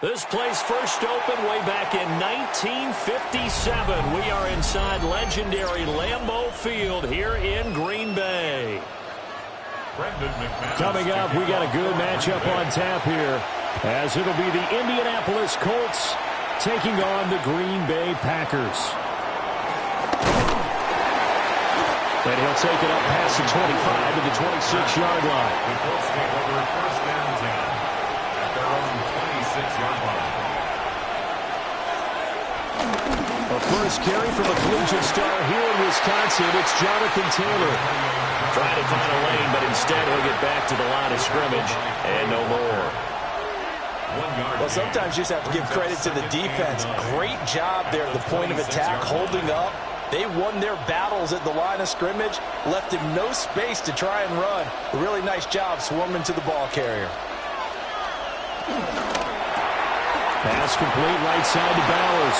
This place first opened way back in 1957. We are inside legendary Lambeau Field here in Green Bay. Coming up, we got a good matchup on tap here, as it'll be the Indianapolis Colts taking on the Green Bay Packers. And he'll take it up past the 25 to the 26-yard line. The Colts take over first and 10 at their own 26-yard line. A first carry from a collegiate star here in Wisconsin. It's Jonathan Taylor. Trying to find a lane, but instead he'll get back to the line of scrimmage and no more. Well, sometimes you just have to give credit to the defense. Great job there at the point of attack, holding up. They won their battles at the line of scrimmage, left him no space to try and run. A really nice job swarming to the ball carrier. Pass complete right side to Bowers.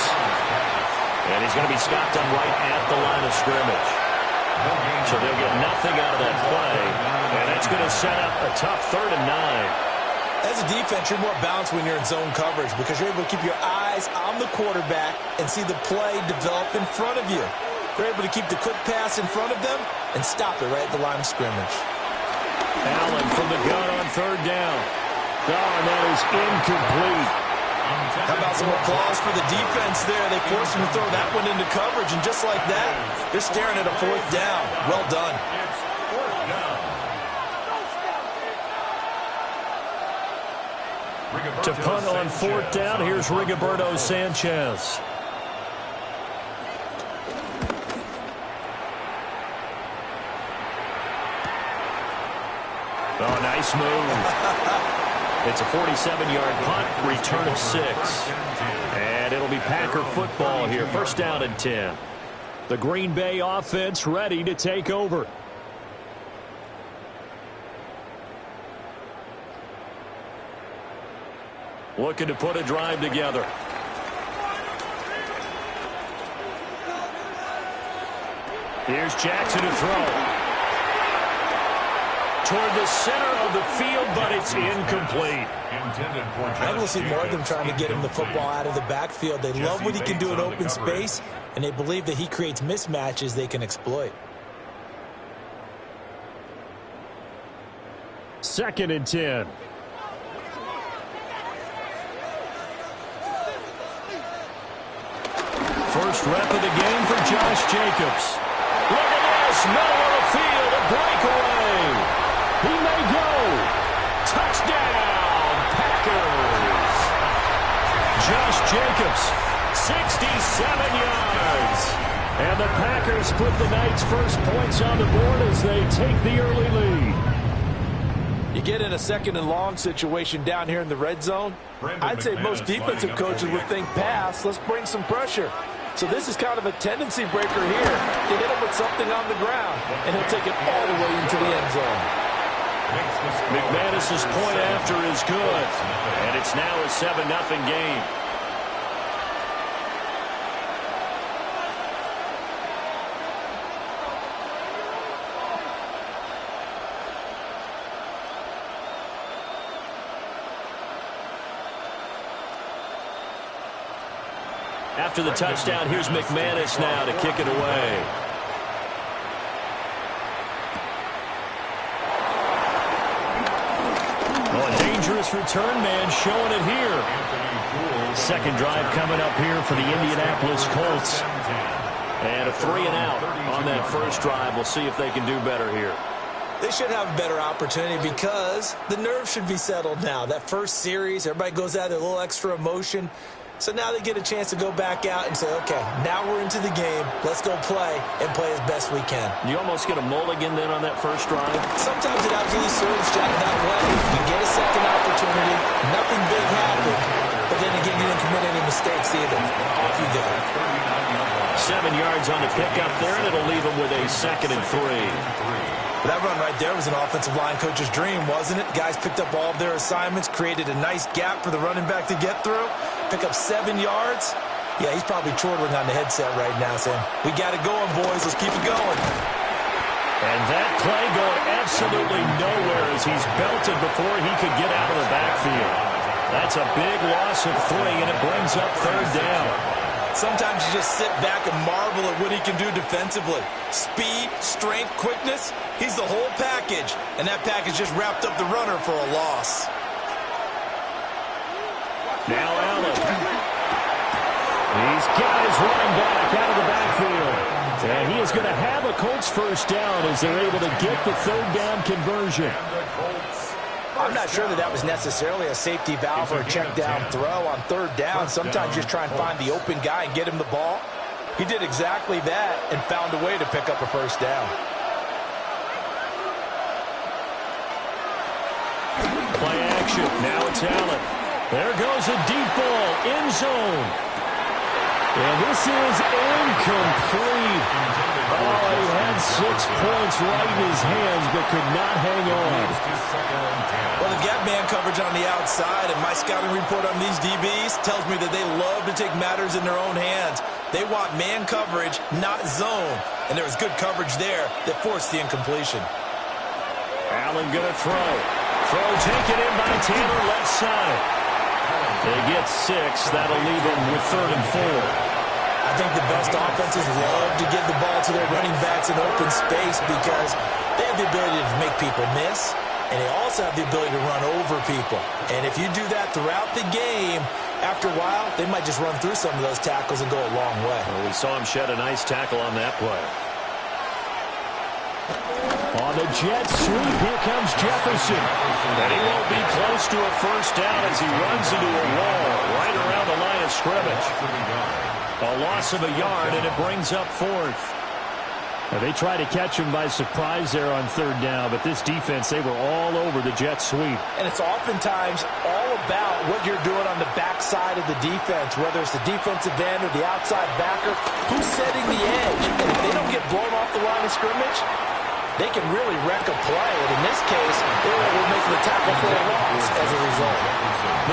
And he's going to be stopped on right at the line of scrimmage. So they'll get nothing out of that play. And that's going to set up a tough 3rd and 9. As a defense, you're more balanced when you're in zone coverage because you're able to keep your eyes on the quarterback and see the play develop in front of you. You're able to keep the quick pass in front of them and stop it right at the line of scrimmage. Allen from the gun on 3rd down. Oh, and that is incomplete. How about some applause for the defense there? They forced him to throw that one into coverage, and just like that, they're staring at a 4th down. Well done. To punt on 4th down, here's Rigoberto Sanchez. Oh, nice move. It's a 47-yard punt, return of 6. And it'll be Packer football here, 1st down and 10. The Green Bay offense ready to take over. Looking to put a drive together. Here's Jackson to throw. Toward the center of the field, but it's incomplete. I will see more of them trying to get him the football out of the backfield. They love what he can do in open space, and they believe that he creates mismatches they can exploit. 2nd and 10. First rep of the game for Josh Jacobs. Look at this, middle of the field, a breakaway. He may go. Touchdown, Packers. Josh Jacobs, 67 yards. And the Packers put the night's first points on the board as they take the early lead. You get in a 2nd and long situation down here in the red zone. I'd say most defensive coaches would think pass. Let's bring some pressure. So this is kind of a tendency breaker here. You hit him with something on the ground, and he'll take it all the way into the end zone. McManus's point after is good, and it's now a 7-0 game. After the touchdown, here's McManus now to kick it away. Oh, a dangerous return man showing it here. 2nd drive coming up here for the Indianapolis Colts. And a 3-and-out on that first drive. We'll see if they can do better here. They should have a better opportunity because the nerves should be settled now. That first series, everybody goes out with a little extra emotion. So now they get a chance to go back out and say, okay, now we're into the game. Let's go play and play as best we can. You almost get a mulligan then on that first drive? Sometimes it absolutely serves Jack that way. You get a second opportunity. Nothing big happened. But then again, you didn't commit any mistakes either. Off you go. 7 yards on the pickup there, and it'll leave them with a 2nd and 3. But that run right there was an offensive line coach's dream, wasn't it? Guys picked up all of their assignments, created a nice gap for the running back to get through, pick up 7 yards. Yeah, he's probably chortling on the headset right now saying, we got it going, boys. Let's keep it going. And that play going absolutely nowhere as he's belted before he could get out of the backfield. That's a big loss of 3, and it brings up 3rd down. Sometimes you just sit back and marvel at what he can do defensively. Speed, strength, quickness, he's the whole package. And that package just wrapped up the runner for a loss. Now Allen. These guys running back out of the backfield. And he is going to have a Colts first down as they're able to get the 3rd down conversion. I'm not sure that was necessarily a safety valve or a check down throw on 3rd down. Sometimes just try and find the open guy and get him the ball. He did exactly that and found a way to pick up a first down. Play action. Now it's Allen. There goes a deep ball. End zone. And this is incomplete. Oh, he had 6 points right in his hands, but could not hang on. Well, they've got man coverage on the outside, and my scouting report on these DBs tells me that they love to take matters in their own hands. They want man coverage, not zone. And there was good coverage there that forced the incompletion. Allen going to throw. Throw taken in by Taylor, left side. They get 6. That'll leave them with 3rd and 4. I think the best offenses love to give the ball to their running backs in open space because they have the ability to make people miss, and they also have the ability to run over people. And if you do that throughout the game, after a while, they might just run through some of those tackles and go a long way. Well, we saw him shed a nice tackle on that play. On the jet sweep, here comes Jefferson. And he won't be close to a first down as he runs into a wall right around the line of scrimmage. A loss of a yard, and it brings up 4th. Now, they try to catch him by surprise there on 3rd down, but this defense, they were all over the jet sweep. And it's oftentimes all about what you're doing on the backside of the defense, whether it's the defensive end or the outside backer, who's setting the edge. And if they don't get blown off the line of scrimmage, they can really wreck a play. And in this case, they were making the tackle for a loss as a result.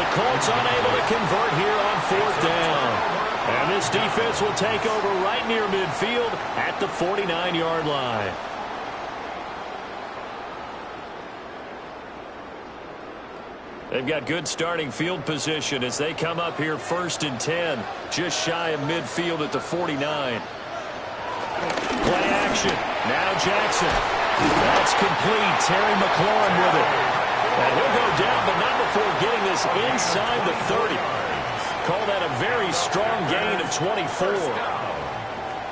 The Colts unable to convert here on 4th down. And this defense will take over right near midfield at the 49-yard line. They've got good starting field position as they come up here 1st and 10, just shy of midfield at the 49. Play action. Now Jackson. That's complete. Terry McLaurin with it. And he'll go down, but not before getting this inside the 30. Call that a very strong gain of 24.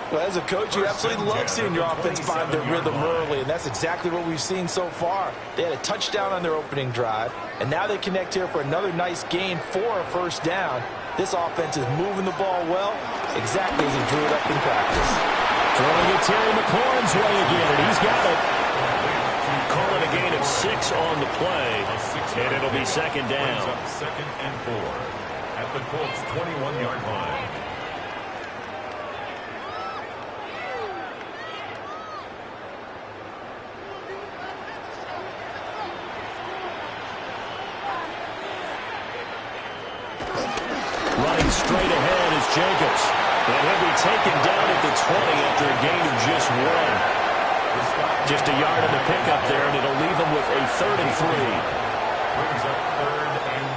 Well, as a coach, you absolutely love seeing your offense find their rhythm early, and that's exactly what we've seen so far. They had a touchdown on their opening drive, and now they connect here for another nice gain for a first down. This offense is moving the ball well, exactly as he drew it up in practice. Throwing it Terry McLaurin's way again, and he's got it. Call it a gain of 6 on the play, and it'll be 2nd down. 2nd and 4 at the Colts' 21-yard line. Running straight ahead is Jacobs. And he'll be taken down at the 20 after a gain of just 1. Just a yard on the pickup there, and it'll leave him with a 3rd and 3. Brings up 3rd and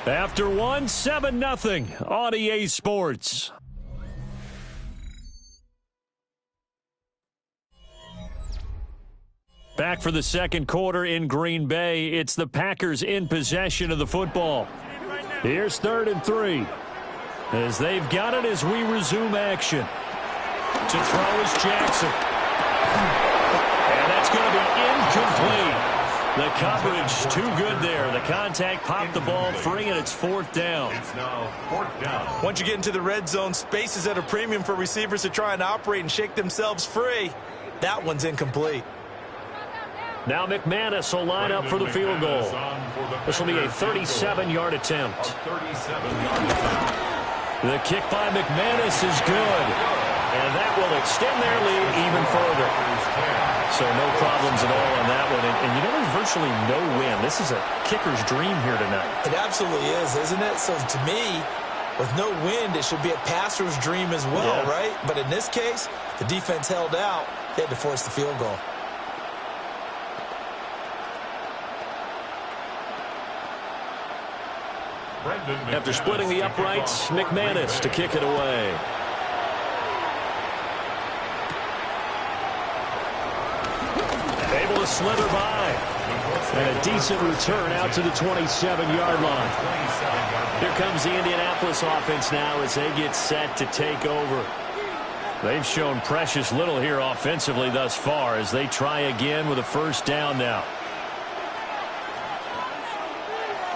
3. After 1, 7-0 on EA Sports. Back for the second quarter in Green Bay. It's the Packers in possession of the football. Here's 3rd and 3. As they've got it as we resume action. To throw is Jackson. And that's going to be incomplete. The coverage too good there. The contact popped the ball free, and it's 4th down. It's now 4th down. Once you get into the red zone, space is at a premium for receivers to try and operate and shake themselves free. That one's incomplete. Now McManus will line up for the field goal. This will be a 37-yard attempt. The kick by McManus is good. And that will extend their lead even further. So no problems at all on that one. And you know, there's virtually no win. This is a kicker's dream here tonight. It absolutely is, isn't it? So to me, with no wind, it should be a passer's dream as well, right? But in this case, the defense held out. They had to force the field goal. After splitting the uprights, McManus to kick it away. Able to slither by. And a decent return out to the 27-yard line. Here comes the Indianapolis offense now as they get set to take over. They've shown precious little here offensively thus far as they try again with a first down now.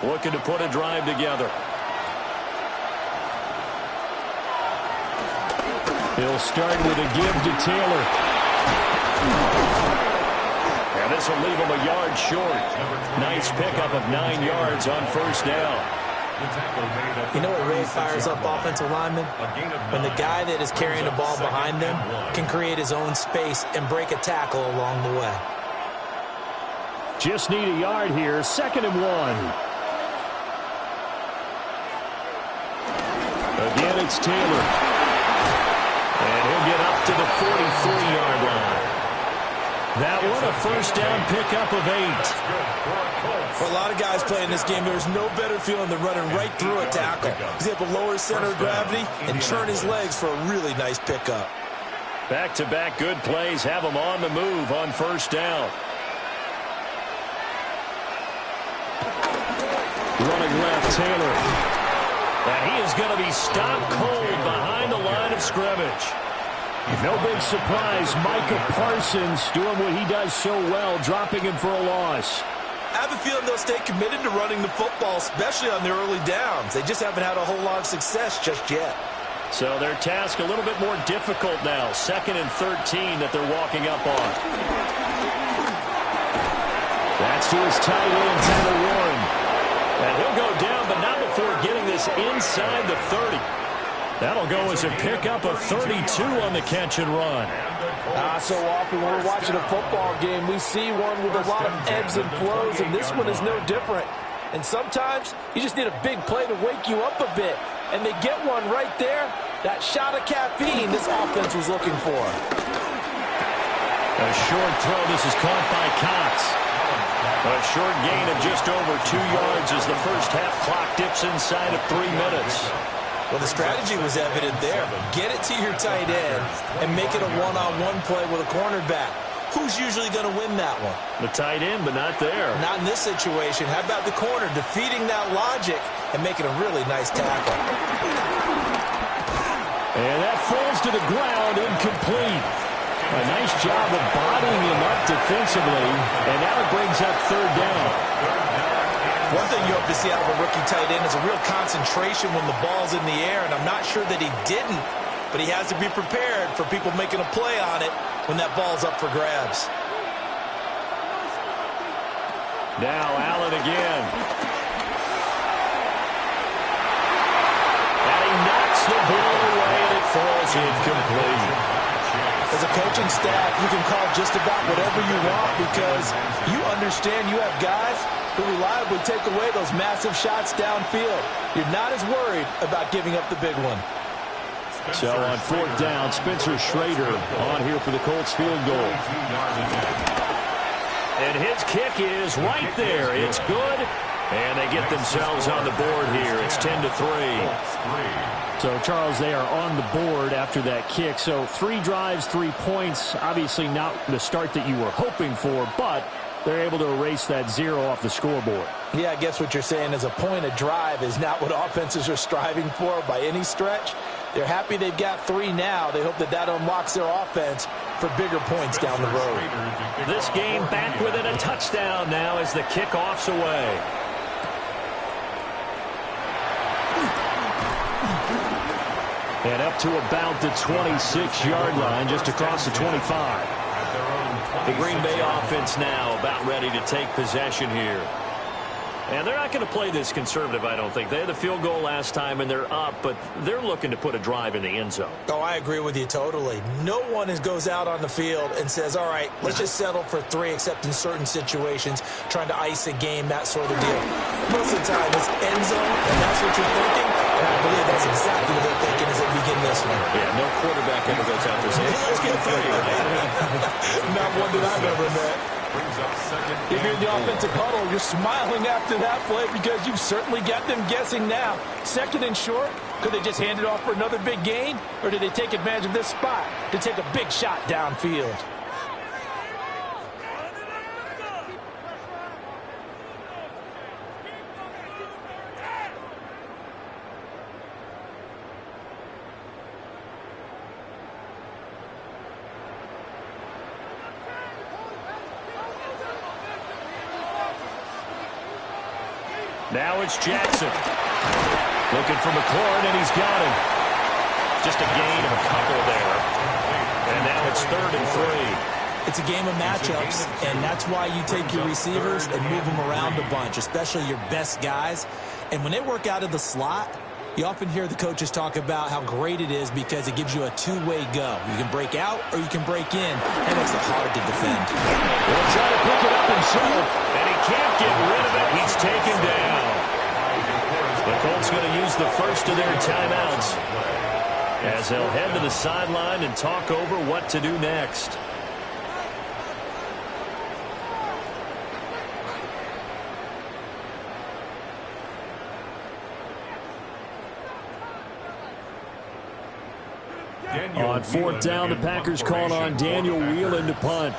Looking to put a drive together. He'll start with a give to Taylor. And this will leave him a yard short. Nice pickup of 9 yards on first down. You know what really fires up offensive linemen? When the guy that is carrying the ball behind them can create his own space and break a tackle along the way. Just need a yard here. 2nd and 1. Again, it's Taylor. And he'll get up to the 43-yard line. That one a first down pickup of 8. For a lot of guys playing this game, there's no better feeling than running right through a tackle. He's able to lower his center of gravity and churn his legs for a really nice pickup. Back-to-back good plays have him on the move on first down. Running left, Taylor. And he is going to be stopped cold behind the line of scrimmage. No big surprise. Micah Parsons doing what he does so well, dropping him for a loss. I have a feeling they'll stay committed to running the football, especially on their early downs. They just haven't had a whole lot of success just yet. So their task a little bit more difficult now. 2nd and 13 that they're walking up on. That's to his tight end, Taylor Warren. And he'll go down, but not before getting this inside the 30. That'll go as a pickup of 32 on the catch and run. So often when we're watching a football game, we see one with a lot of ebbs and flows, and this one is no different. And sometimes you just need a big play to wake you up a bit. And they get one right there. That shot of caffeine this offense was looking for. A short throw. This is caught by Cox. A short gain of just over 2 yards as the first half clock dips inside of 3 minutes. Well, the strategy was evident there. Get it to your tight end and make it a one-on-one play with a cornerback. Who's usually going to win that one? The tight end, but not there. Not in this situation. How about the corner defeating that logic and making a really nice tackle? And that falls to the ground, incomplete. A nice job of bodying him up defensively, and now it brings up 3rd down. One thing you hope to see out of a rookie tight end is a real concentration when the ball's in the air, and I'm not sure that he didn't, but he has to be prepared for people making a play on it when that ball's up for grabs. Now Allen again. And he knocks the ball away, and it falls incomplete. As a coaching staff, you can call just about whatever you want because you understand you have guys who reliably take away those massive shots downfield. You're not as worried about giving up the big one. So on 4th down, Spencer Schrader on here for the Colts field goal. And his kick is right there. It's good. And they get themselves on the board here. It's 10-3. So, Charles, they are on the board after that kick. So 3 drives, 3 points. Obviously not the start that you were hoping for, but they're able to erase that 0 off the scoreboard. Yeah, I guess what you're saying is a point a drive is not what offenses are striving for by any stretch. They're happy they've got 3 now. They hope that that unlocks their offense for bigger points down the road. This game back within a touchdown now as the kickoff's away. And up to about the 26-yard line, just across the 25. The Green Bay offense now about ready to take possession here. And they're not going to play this conservative, I don't think. They had the field goal last time, and they're up, but they're looking to put a drive in the end zone. Oh, I agree with you totally. No one goes out on the field and says, all right, let's just settle for 3, except in certain situations, trying to ice a game, that sort of deal. Most of the time, it's end zone, and that's what you're thinking, and I believe that's exactly what they're thinking as they begin this one. Yeah, no quarterback ever goes out there saying, let's get 3, right? Not one that I've ever met. If you're in the offensive huddle, you're smiling after that play because you've certainly got them guessing now. 2nd and short, could they just hand it off for another big gain? Or did they take advantage of this spot to take a big shot downfield? Now it's Jackson. Looking for McLaurin, and he's got him. Just a gain of a couple there. And now it's 3rd and 3. It's a game of matchups, and that's why you take your receivers and move them around a bunch, especially your best guys. And when they work out of the slot, you often hear the coaches talk about how great it is because it gives you a two-way go. You can break out or you can break in. That makes it hard to defend. He'll try to pick it up himself, and he can't get rid of it. He's taken down. The Colts going to use the first of their timeouts as they'll head to the sideline and talk over what to do next. On 4th down, the Packers called on Daniel Whelan to punt.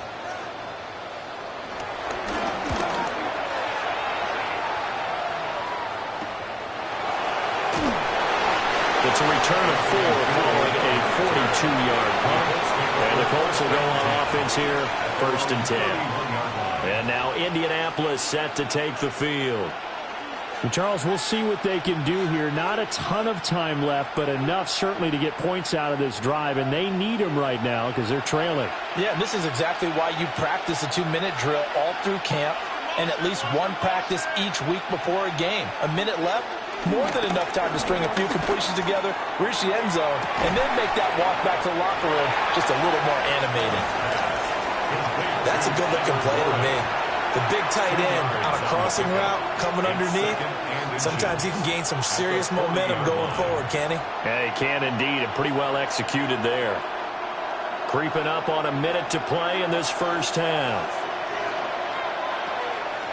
It's a return of 4 following a 42-yard punt. And the Colts will go on offense here, 1st and 10. And now Indianapolis set to take the field. And Charles, we'll see what they can do here. Not a ton of time left, but enough certainly to get points out of this drive, and they need them right now because they're trailing. Yeah, and this is exactly why you practice a 2-minute drill all through camp and at least one practice each week before a game. A minute left, more than enough time to string a few completions together, reach the end zone, and then make that walk back to the locker room just a little more animated. That's a good-looking play to me. The big tight end on a crossing route coming underneath. Sometimes he can gain some serious momentum going forward, can he? Yeah, he can indeed, and pretty well executed there. Creeping up on a minute to play in this first half.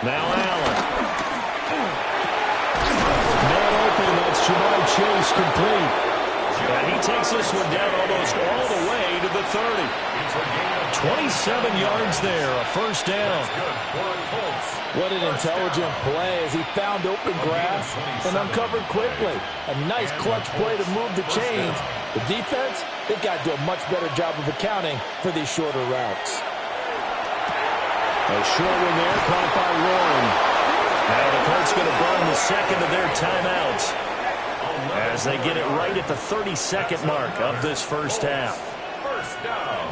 Now Allen. Man open, that's Ja'Marr Chase complete. And he takes this one down almost all the way to the 30. 27 yards there, a first down. What an intelligent play as he found open grass and uncovered quickly. A nice clutch play to move the chains. The defense, they've got to do a much better job of accounting for these shorter routes. A short one there, caught by Warren. Now the Colts going to burn the 2nd of their timeouts as they get it right at the 32nd mark of this first half. First down.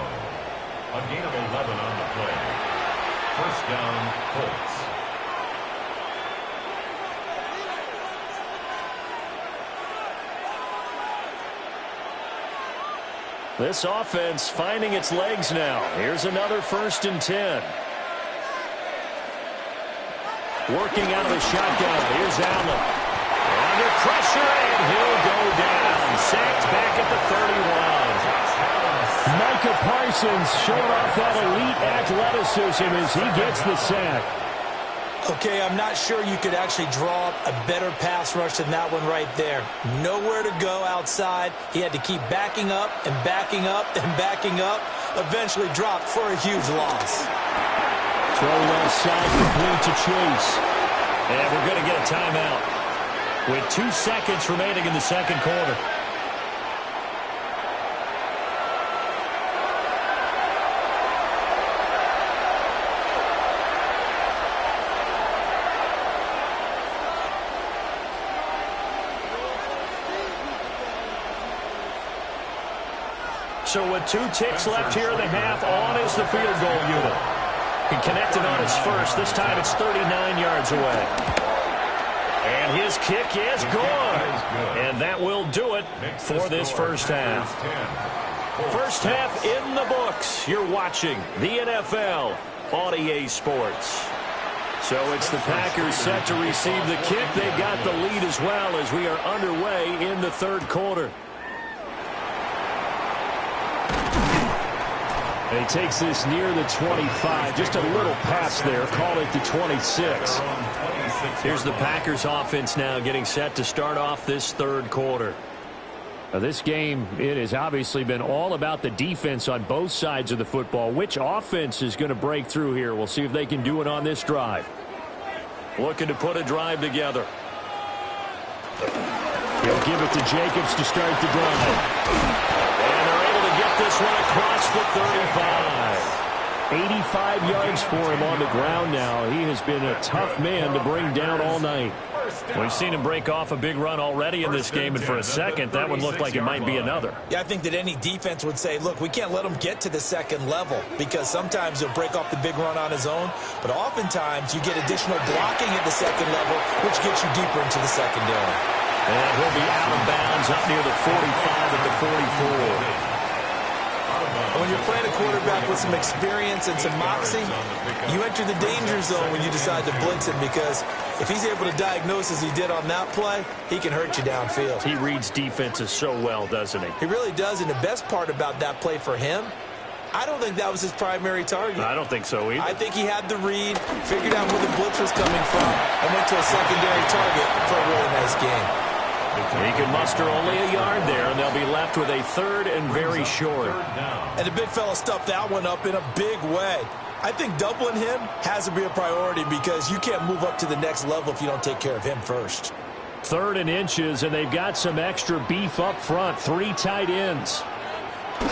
A gain of 11 on the play. First down, Colts. This offense finding its legs now. Here's another 1st and 10. Working out of the shotgun. Here's Allen. Under pressure, and he'll go down. Sacked back at the 31. Micah Parsons showing off that elite athleticism as he gets the sack. Okay, I'm not sure you could actually draw up a better pass rush than that one right there. Nowhere to go outside. He had to keep backing up and backing up and backing up. Eventually dropped for a huge loss. Throw left side complete to Chase. And we're going to get a timeout with 2 seconds remaining in the second quarter. So with 2 ticks left here in the half, on is the field goal unit. He connected on his first. This time it's 39 yards away. And his kick is good. And that will do it for this first half. First half in the books. You're watching the NFL on EA Sports. So it's the Packers set to receive the kick. They've got the lead as well as we are underway in the third quarter. He takes this near the 25. Just a little pass there. Call it the 26. Here's the Packers offense now getting set to start off this third quarter. Now this game, it has obviously been all about the defense on both sides of the football. Which offense is going to break through here? We'll see if they can do it on this drive. Looking to put a drive together. He'll give it to Jacobs to start the drive. And they're able to get this one across the 35. 85 yards for him on the ground now. He has been a tough man to bring down all night. We've seen him break off a big run already in this game, and for a second, that one looked like it might be another. Yeah, I think that any defense would say, look, we can't let him get to the second level because sometimes he'll break off the big run on his own, but oftentimes you get additional blocking at the second level, which gets you deeper into the secondary. And he'll be out of bounds up near the 45 at the 44. When you're playing a quarterback with some experience and some moxie, you enter the danger zone when you decide to blitz him because if he's able to diagnose as he did on that play, he can hurt you downfield. He reads defenses so well, doesn't he? He really does, and the best part about that play for him, I don't think that was his primary target. I don't think so either. I think he had the read, figured out where the blitz was coming from, and went to a secondary target for a really nice game. He can muster only a yard there, and they'll be left with a third and very short. And the big fella stuffed that one up in a big way. I think doubling him has to be a priority because you can't move up to the next level if you don't take care of him first. Third and inches, and they've got some extra beef up front. 3 tight ends.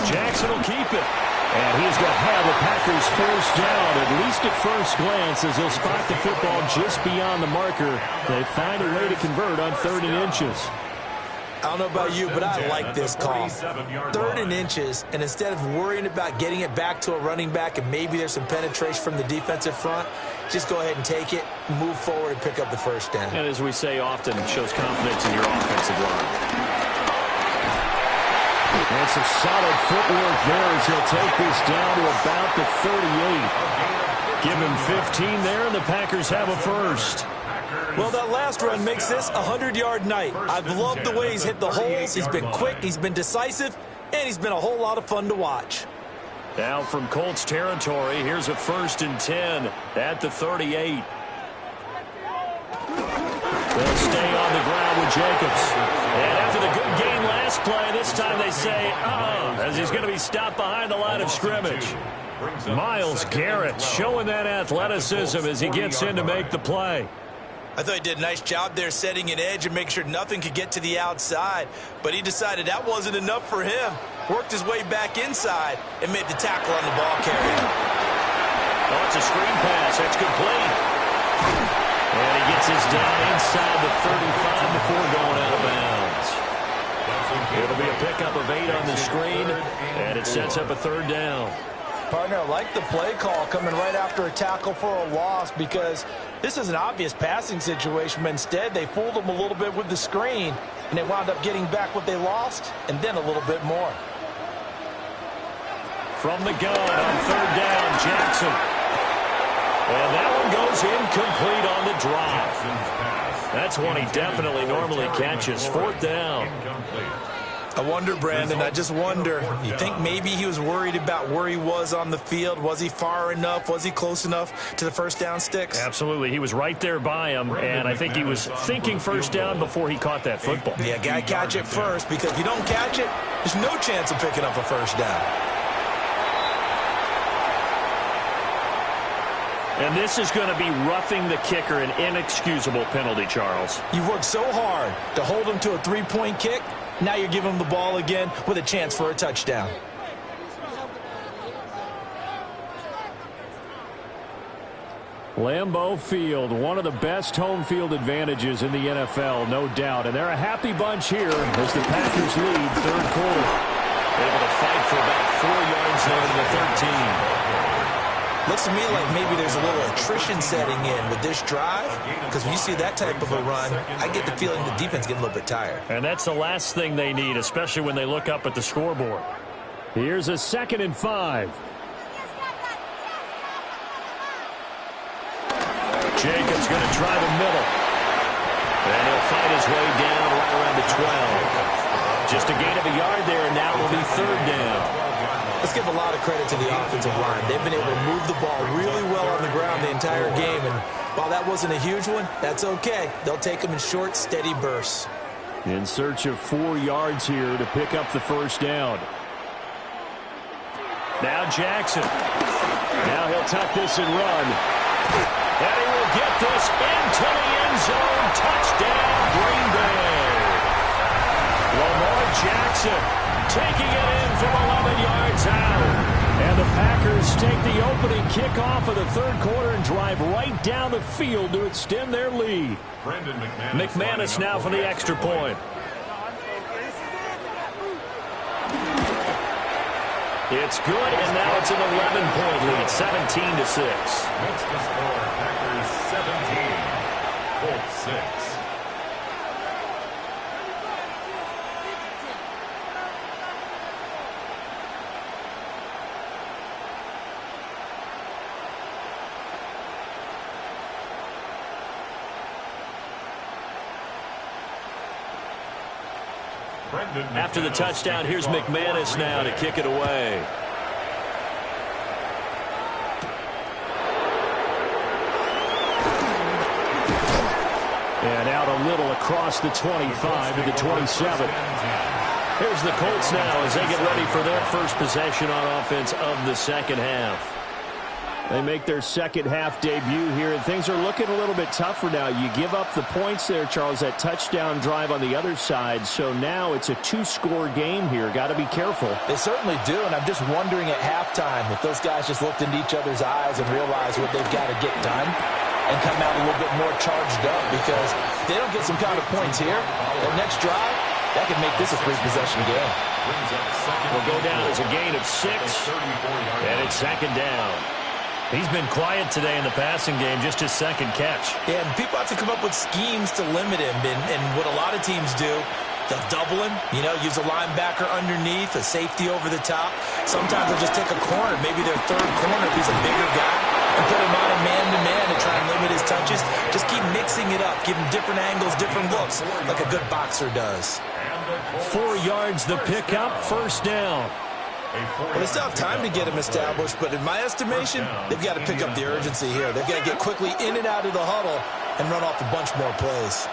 Jackson will keep it. And he's going to have the Packers first down, at least at first glance, as they'll spot the football just beyond the marker. They find a way to convert on 3rd and inches. I don't know about you, but I like this call. 3rd and inches, and instead of worrying about getting it back to a running back and maybe there's some penetration from the defensive front, just go ahead and take it, move forward, and pick up the first down. And as we say often, it shows confidence in your offensive line. And some solid footwork there as he'll take this down to about the 38. Give him 15 there, and the Packers have a first. Well, that last run makes this a 100-yard night. I've loved the way he's hit the holes. He's been quick, he's been decisive, and he's been a whole lot of fun to watch. Now from Colts territory, here's a 1st and 10 at the 38. They'll stay on the ground with Jacobs. And after the good game last play, this time they say, as he's going to be stopped behind the line of scrimmage. Myles Garrett showing that athleticism as he gets in to make the play. I thought he did a nice job there setting an edge and making sure nothing could get to the outside. But he decided that wasn't enough for him. Worked his way back inside and made the tackle on the ball carrier. Oh, it's a screen pass. That's complete. And he gets his down inside the 35 before going out of bounds. It'll be a pickup of 8 on the screen, and it sets up a 3rd down. Partner, I like the play call coming right after a tackle for a loss because this is an obvious passing situation, but instead they fooled him a little bit with the screen, and they wound up getting back what they lost and then a little bit more. From the gun on 3rd down, Jackson. And that one goes incomplete on the drop. That's one he definitely normally catches. 4th down. I wonder, Brandon, I just wonder, you think maybe he was worried about where he was on the field? Was he far enough? Was he close enough to the first down sticks? Absolutely. He was right there by him, and I think he was thinking first down before he caught that football. Yeah, got to catch it first, because if you don't catch it, there's no chance of picking up a first down. And this is going to be roughing the kicker, an inexcusable penalty, Charles. You've worked so hard to hold him to a 3-point kick. Now you're giving him the ball again with a chance for a touchdown. Lambeau Field, one of the best home field advantages in the NFL, no doubt. And they're a happy bunch here as the Packers lead 3rd quarter. Able to fight for about 4 yards there to the 13. Looks to me like maybe there's a little attrition setting in with this drive, because when you see that type of a run, I get the feeling the defense getting a little bit tired. And that's the last thing they need, especially when they look up at the scoreboard. Here's a 2nd and 5. Jacobs going to try the middle. And he'll fight his way down right around the 12. Just a gain of a yard there, and now it will be 3rd down. Let's give a lot of credit to the offensive line. They've been able to move the ball really well on the ground the entire game, and while that wasn't a huge one, that's okay. They'll take them in short, steady bursts. In search of 4 yards here to pick up the 1st down. Now Jackson. Now he'll tuck this and run. And he will get this into the end zone. Touchdown, Green Bay. Lamar Jackson taking it in from 11 yards out. And the Packers take the opening kickoff of the 3rd quarter and drive right down the field to extend their lead. McManus now for the extra point. It's good, and now it's an 11-point lead, 17-6. Makes the score, Packers 17, Colts 6. After the touchdown, here's McManus now to kick it away. And out a little across the 25 to the 27. Here's the Colts now as they get ready for their first possession on offense of the 2nd half. They make their 2nd half debut here, and things are looking a little bit tougher now. You give up the points there, Charles, that touchdown drive on the other side. So now it's a 2-score game here. Got to be careful. They certainly do, and I'm just wondering at halftime if those guys just looked into each other's eyes and realized what they've got to get done and come out a little bit more charged up, because if they don't get some kind of points here, their next drive, that could make this a 3-possession game. Will go down as a gain of 6, and it's 2nd down. He's been quiet today in the passing game, just his 2nd catch. Yeah, and people have to come up with schemes to limit him, and what a lot of teams do, they'll double him, use a linebacker underneath, a safety over the top. Sometimes they'll just take a corner, maybe their 3rd corner if he's a bigger guy, and put him on a man-to-man to try and limit his touches. Just keep mixing it up, give him different angles, different looks, like a good boxer does. 4 yards the pickup, 1st down. Well, they still have time to get him established, but in my estimation, they've got to pick up the urgency here. They've got to get quickly in and out of the huddle and run off a bunch more plays.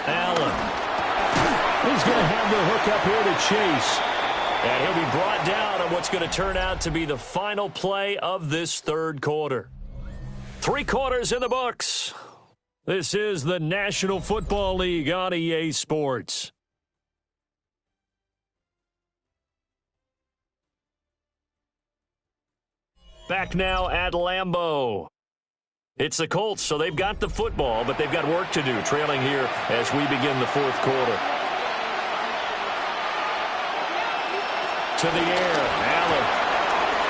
Allen. He's going to have the hook up here to Chase. And he'll be brought down on what's going to turn out to be the final play of this 3rd quarter. 3 quarters in the books. This is the National Football League on EA Sports. Back now at Lambeau. It's the Colts, so they've got the football, but they've got work to do, trailing here as we begin the 4th quarter. To the air, Allen.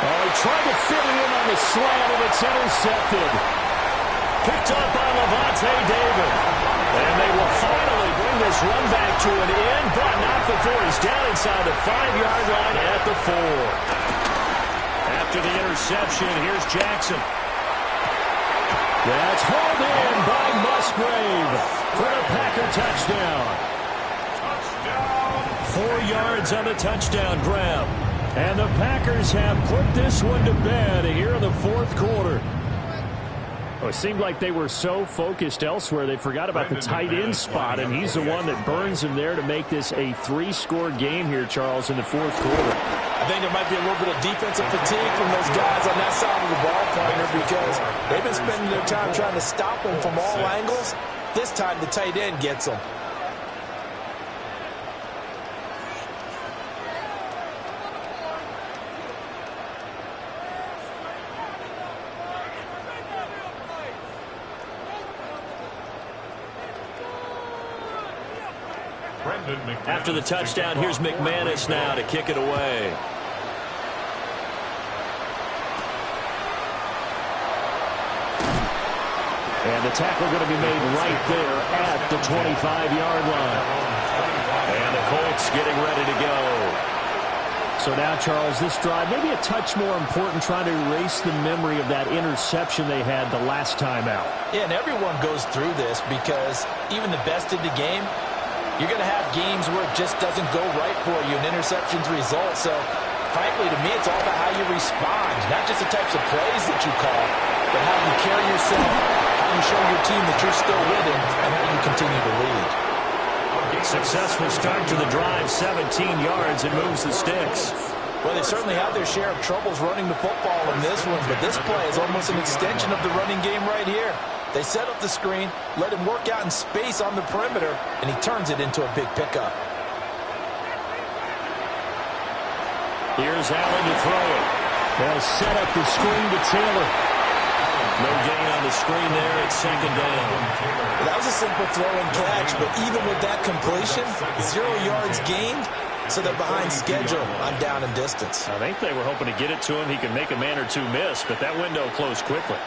Oh, he tried to fit it in on the slant, and it's intercepted. Picked up by Lavonte David. And they will finally bring this run back to an end, but not before he's down inside the 5-yard line at the 4. After the interception, here's Jackson. That's hauled in by Musgrave for a Packer touchdown. 4 yards on the touchdown grab. And the Packers have put this one to bed here in the 4th quarter. Oh, it seemed like they were so focused elsewhere, they forgot about the tight end spot, and he's the one that burns them there to make this a 3-score game here, Charles, in the 4th quarter. I think there might be a little bit of defensive fatigue from those guys on that side of the ball, partner, because they've been spending their time trying to stop them from all angles. This time the tight end gets them. After the touchdown, here's McManus now to kick it away. And the tackle going to be made right there at the 25-yard line. And the Colts getting ready to go. So now, Charles, this drive maybe a touch more important, trying to erase the memory of that interception they had the last time out. Yeah, and everyone goes through this because even the best in the game, you're going to have games where it just doesn't go right for you, and interceptions result. So, frankly, to me, it's all about how you respond, not just the types of plays that you call, but how you carry yourself, how you show your team that you're still with it, and how you continue to lead. Successful start to the drive, 17 yards, and moves the sticks. Well, they certainly have their share of troubles running the football in this one, but this play is almost an extension of the running game right here. They set up the screen, let him work out in space on the perimeter, and he turns it into a big pickup. Here's Allen to throw it. They'll set up the screen to Taylor. No gain on the screen there. It's second down. Well, that was a simple throw and catch, but even with that completion, 0 yards gained, so they're behind schedule on down and distance. I think they were hoping to get it to him. He could make a man or two miss, but that window closed quickly.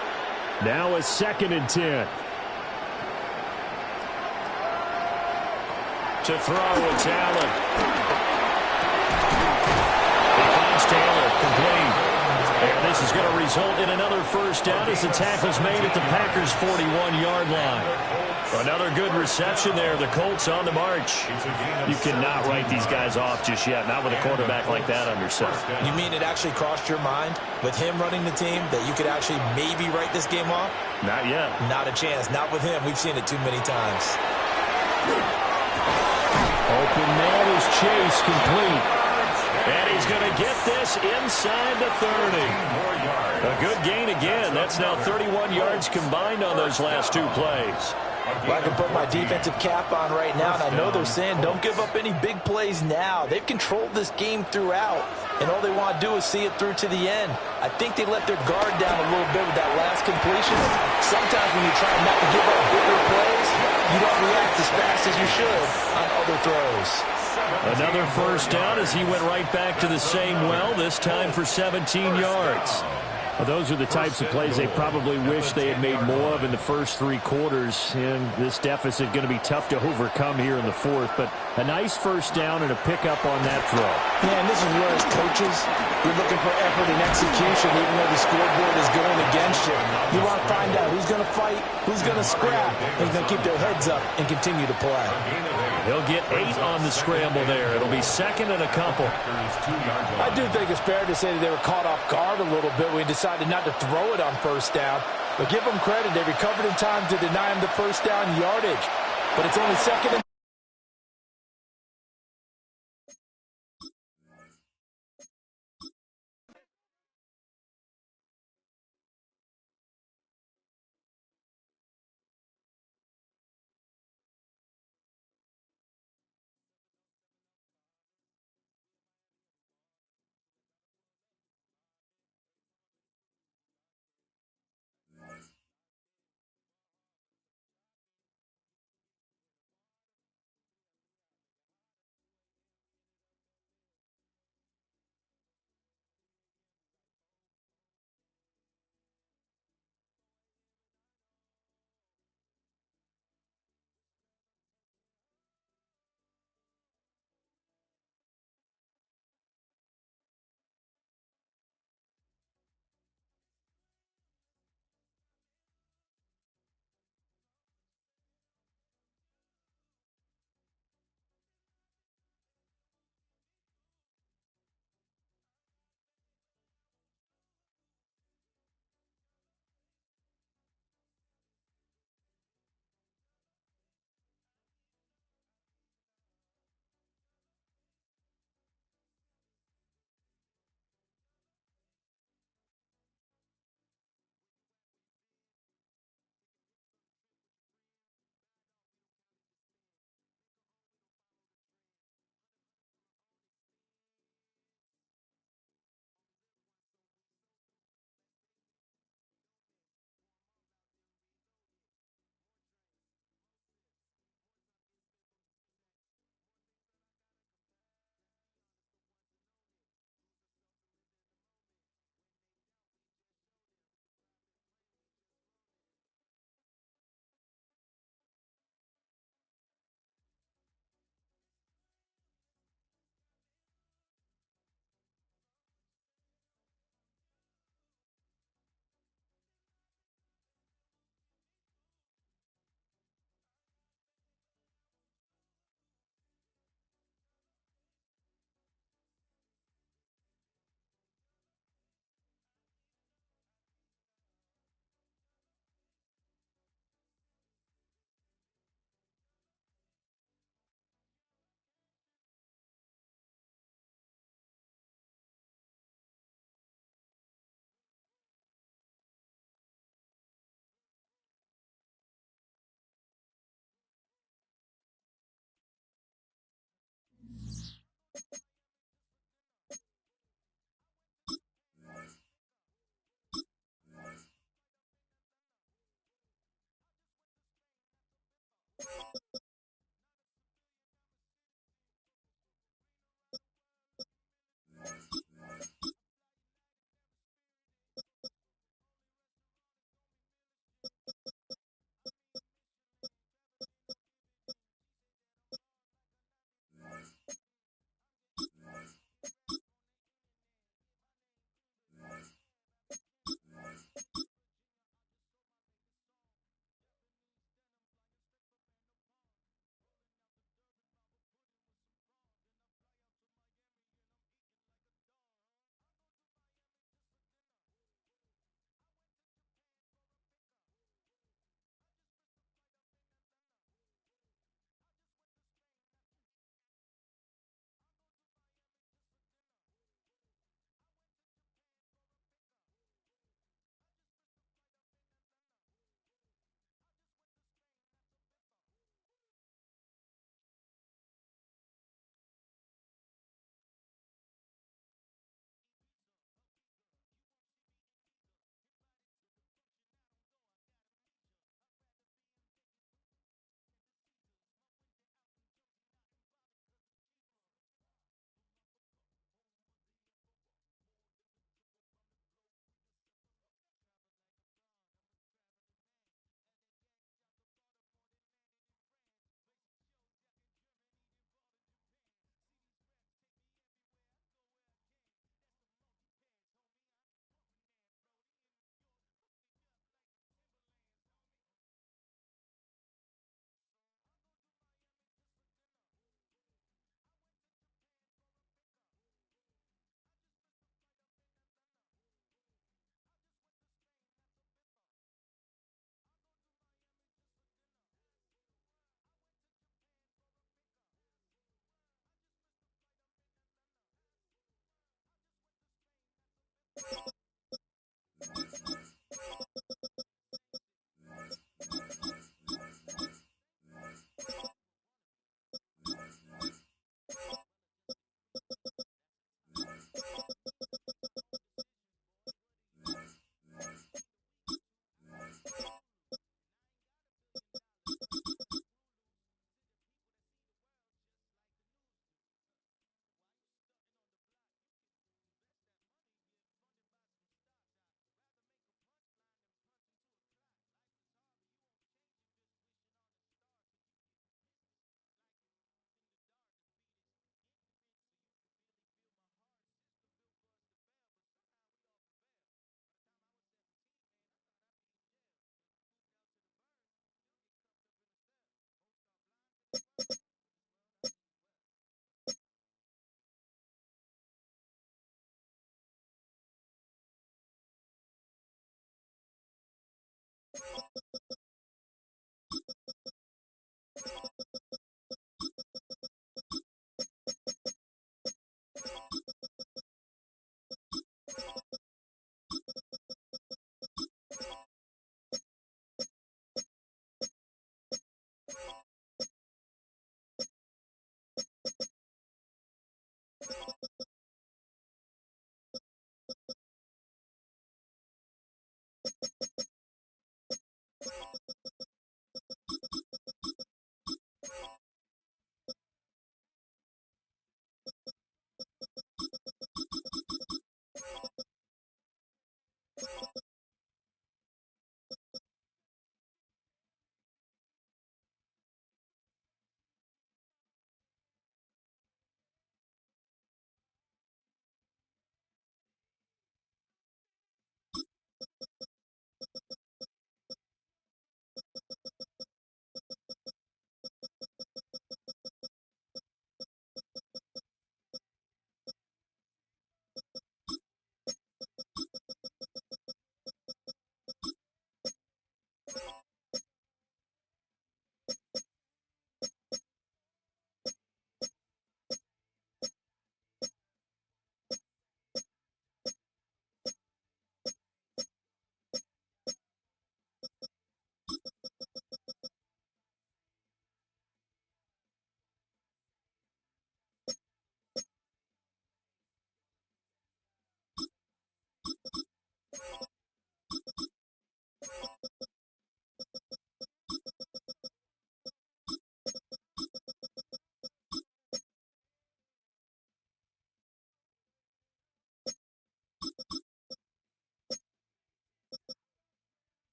Now a 2nd and 10. To throw, it's Allen. He finds Taylor, complete. And this is going to result in another first down as the tackle's made at the Packers' 41-yard line. Another good reception there. The Colts on the march. You cannot write these guys off just yet, not with a quarterback like that under center. You mean it actually crossed your mind with him running the team that you could actually maybe write this game off? Not yet. Not a chance. Not with him. We've seen it too many times. Open man is Chase, complete. And he's going to get this inside the 30. A good gain again. That's now 31 yards combined on those last two plays. Well, I can put my defensive cap on right now, and I know they're saying don't give up any big plays now. They've controlled this game throughout, and all they want to do is see it through to the end. I think they let their guard down a little bit with that last completion. Sometimes when you're trying not to give up bigger plays, you don't react as fast as you should on other throws. Another first down as he went right back to the same well, this time for 17 yards. Well, those are the types of plays they probably wish they had made more of in the first 3 quarters. And this deficit going to be tough to overcome here in the 4th. But a nice first down and a pickup on that throw. Yeah, and this is where as coaches, you're looking for effort and execution even though the scoreboard is going against you. You want to find out who's going to fight, who's going to scrap, who's going to keep their heads up and continue to play. He'll get 8 on the scramble there. It'll be 2nd and a couple. I do think it's fair to say that they were caught off guard a little bit when we decided not to throw it on first down. But give them credit. They recovered in time to deny him the first down yardage. But it's only 2nd and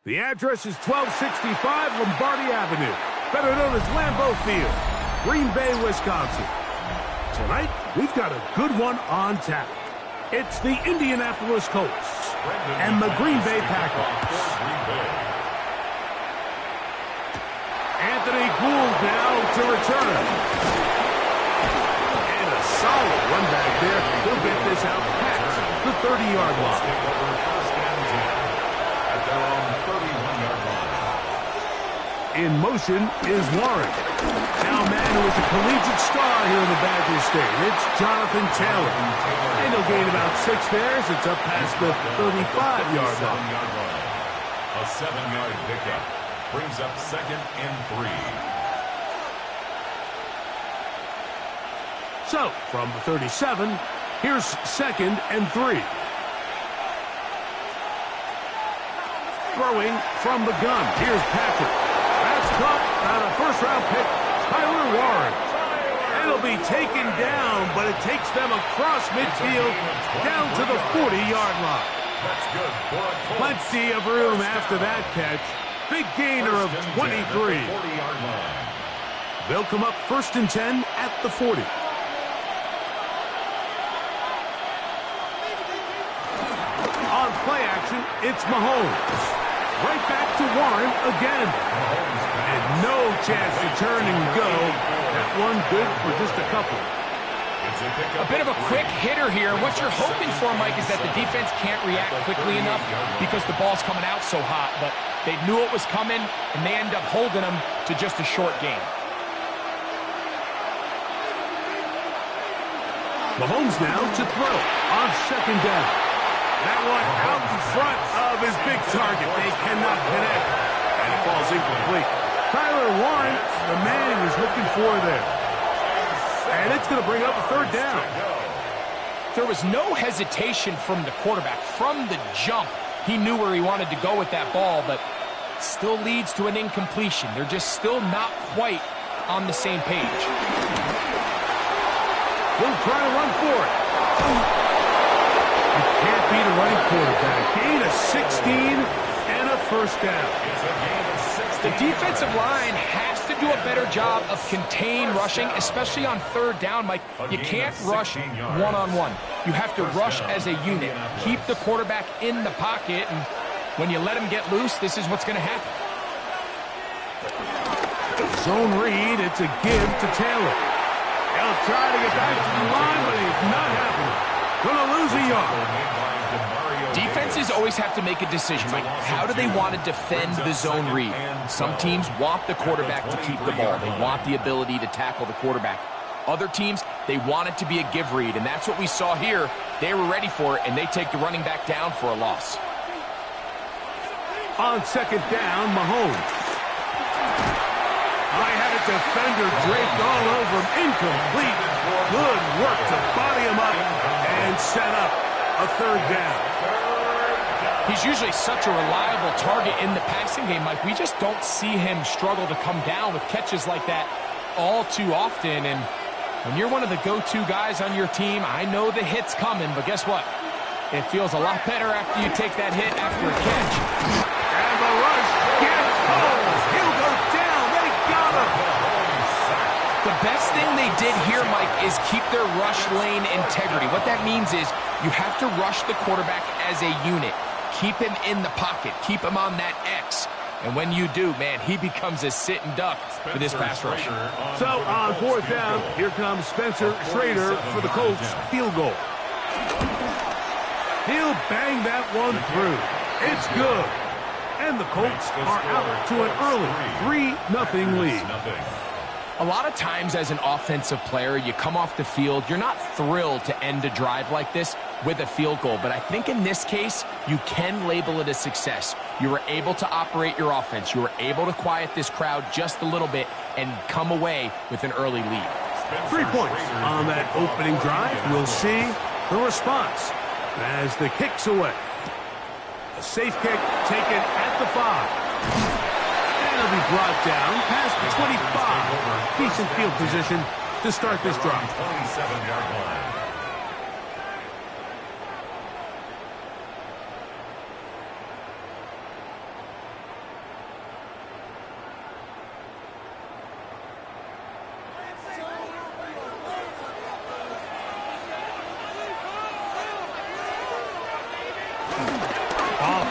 The address is 1265 Lombardi Avenue, better known as Lambeau Field, Green Bay, Wisconsin. Tonight, we've got a good one on tap. It's the Indianapolis Colts and the Green Bay Packers. Anthony Gould now to return. And a solid run back there. He'll get this out past the 30-yard line. At their own 31-yard line. In motion is Warren. Now a man who is a collegiate star here in the Badger State. It's Jonathan Taylor. And he'll gain about 6 there as it's up past the 35-yard line. A 7-yard pickup brings up 2nd and 3. So, from the 37, here's 2nd and 3. Throwing from the gun. Here's Patrick. That's caught on a first-round pick, Tyler Warren. And it'll be taken down, but it takes them across midfield down to the 40-yard line. That's good for a Colts. Plenty of room after that catch. Big gainer of 23. 40-yard line. They'll come up 1st and 10 at the 40. On play action, it's Mahomes. Right back to Warren again. And no chance to turn and go. That one good for just a couple. A bit of a quick hitter here. What you're hoping for, Mike, is that the defense can't react quickly enough because the ball's coming out so hot. But they knew it was coming, and they end up holding them to just a short game. Mahomes now to throw on 2nd down. That one out in front of his big target. They cannot connect. And it falls incomplete. Tyler Warren, the man he was looking for there. And it's going to bring up a 3rd down. There was no hesitation from the quarterback. From the jump, he knew where he wanted to go with that ball, but still leads to an incompletion. They're just still not quite on the same page. He'll try to run for it. You can't beat a running quarterback. Gain of 16 and a 1st down. The defensive line has to do a better job of contain rushing, especially on 3rd down, Mike. You can't rush one-on-one. You have to rush as a unit. Keep the quarterback in the pocket, and when you let him get loose, this is what's going to happen. Zone read, it's a give to Taylor. He'll try to get back to the line, but he's not happening. Gonna lose a yard. Defenses always have to make a decision, Mike. How do they want to defend the zone read? Some teams want the quarterback to keep the ball. They want the ability to tackle the quarterback. Other teams, they want it to be a give read, and that's what we saw here. They were ready for it, and they take the running back down for a loss. On 2nd down, Mahomes. I had a defender draped all over him. Incomplete. Good work to body him up and set up a 3rd down. He's usually such a reliable target in the passing game, Mike. We just don't see him struggle to come down with catches like that all too often. And when you're one of the go-to guys on your team, I know the hit's coming, but guess what? It feels a lot better after you take that hit after a catch. And the rush gets home. He'll go down. They got him. The best thing they did here, Mike, is keep their rush lane integrity. What that means is you have to rush the quarterback as a unit. Keep him in the pocket. Keep him on that X. And when you do, man, he becomes a sit and duck for this pass rush. So on 4th down, here comes Spencer Schrader for the Colts field goal. He'll bang that one through. It's good. And the Colts are out to an early 3-0 lead. A lot of times as an offensive player, you come off the field, you're not thrilled to end a drive like this with a field goal. But I think in this case, you can label it a success. You were able to operate your offense. You were able to quiet this crowd just a little bit and come away with an early lead. 3 points on that opening drive. We'll see the response as the kick's away. A safe kick taken at the 5. And it'll be brought down past the 25. Decent field position to start this drive. 27-yard line.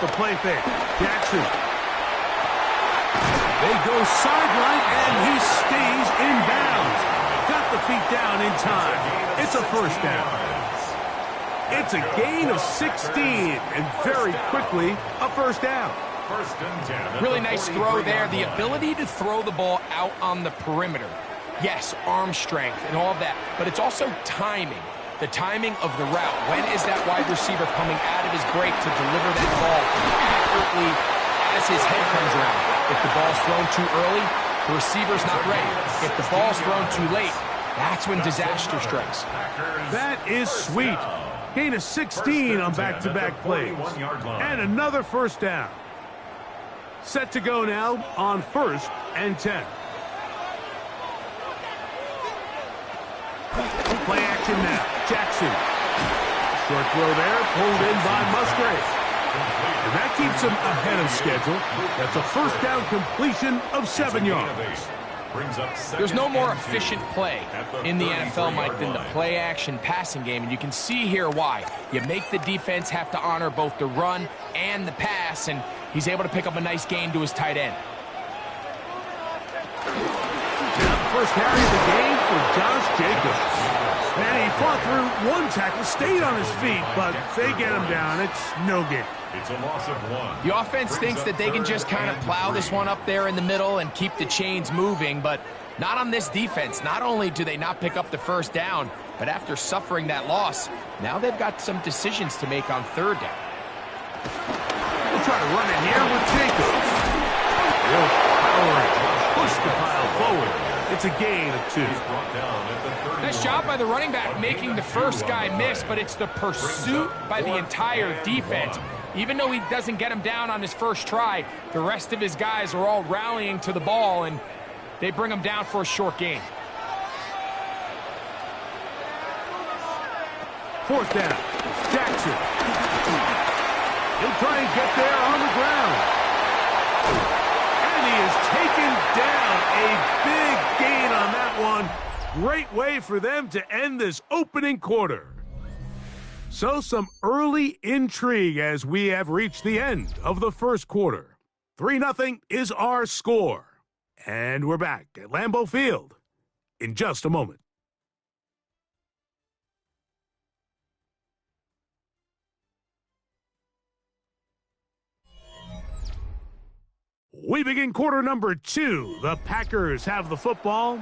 the play fake. Jackson. They go sideline, and he stays in bounds. Got the feet down in time. It's a first down. It's a gain of 16, and very quickly, a first down. First and 10. Really nice throw there. The ability to throw the ball out on the perimeter. Yes, arm strength and all of that, but it's also timing. The timing of the route. When is that wide receiver coming out of his break to deliver that ball accurately as his head comes around? If the ball's thrown too early, the receiver's not ready. If the ball's thrown too late, that's when disaster strikes. That is sweet. Gain of 16 on back-to-back plays. And another first down. Set to go now on 1st and 10. Play action now. Jackson. Short throw there, pulled in by Musgrave. And that keeps him ahead of schedule. That's a first down completion of 7 yards. There's no more efficient play in the NFL, Mike, than the play-action passing game, and you can see here why. You make the defense have to honor both the run and the pass, and he's able to pick up a nice gain to his tight end. Now the first carry of the game for Josh Jacobs. And he fought through one tackle, stayed on his feet, but they get him down. It's no gain. It's a loss of 1. The offense thinks that they can just kind of plow this one up there in the middle and keep the chains moving, but not on this defense. Not only do they not pick up the first down, but after suffering that loss, now they've got some decisions to make on 3rd down. We'll try to run it here with Jacobs. Real powering. Push the pile forward. It's a gain of 2. Nice job by the running back making the first guy miss, but it's the pursuit by the entire defense. Even though he doesn't get him down on his first try, the rest of his guys are all rallying to the ball, and they bring him down for a short gain. 4th down. Jackson. He'll try and get there on the ground. And he is taken down. A big gain on that one. Great way for them to end this opening quarter. So some early intrigue as we have reached the end of the first quarter. 3-0 is our score. And we're back at Lambeau Field in just a moment. We begin quarter number 2. The Packers have the football.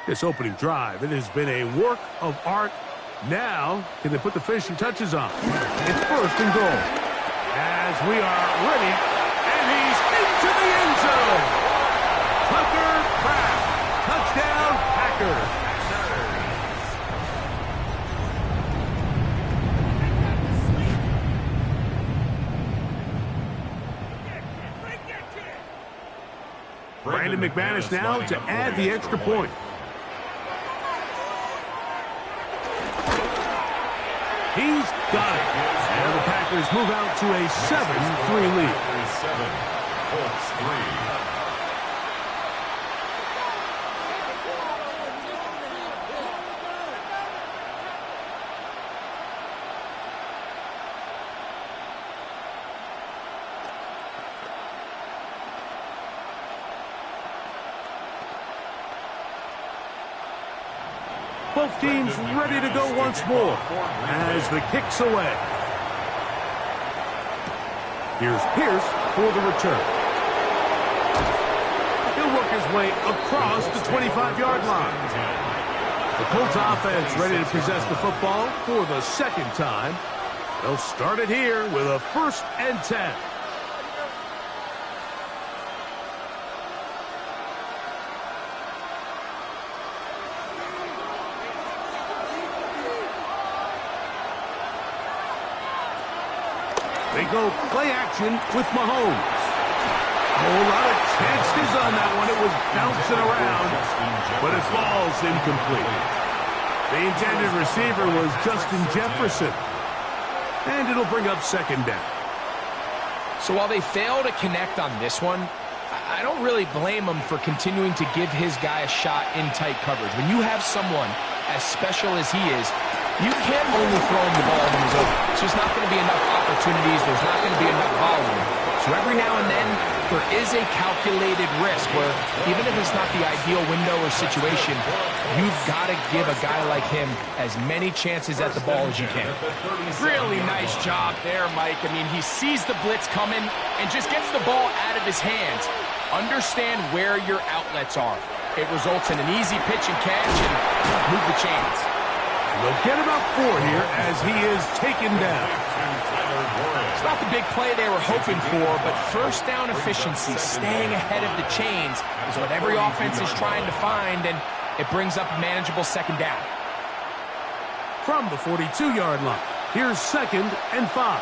This opening drive, it has been a work of art. Now, can they put the finishing touches on? It's 1st and goal. As we are ready, and he's into the end zone. Tucker Kraft. Touchdown, Packers. Brandon McManus now to add the extra point. He's got it. And the Packers move out to a 7-3 lead. 7, Colts 3. Both teams ready to go once more as the kick's away. Here's Pierce for the return. He'll work his way across the 25-yard line. The Colts offense ready to possess the football for the 2nd time. They'll start it here with a 1st and 10. They go play action with Mahomes. A whole lot of chances on that one. It was bouncing around, but it falls incomplete. The intended receiver was Justin Jefferson. And it'll bring up 2nd down. So while they fail to connect on this one, I don't really blame him for continuing to give his guy a shot in tight coverage. When you have someone as special as he is, You can't only throw him the ball when he's open. It's just not going to be enough opportunities. There's not going to be enough volume. So every now and then, there is a calculated risk where even if it's not the ideal window or situation, you've got to give a guy like him as many chances at the ball as you can. Really nice job there, Mike. I mean, he sees the blitz coming and just gets the ball out of his hands. Understand where your outlets are. It results in an easy pitch and catch and move the chains. And they'll get about 4 here as he is taken down. It's not the big play they were hoping for, but first down efficiency, staying ahead of the chains, is what every offense is trying to find, and it brings up a manageable second down. From the 42-yard line, here's 2nd and 5.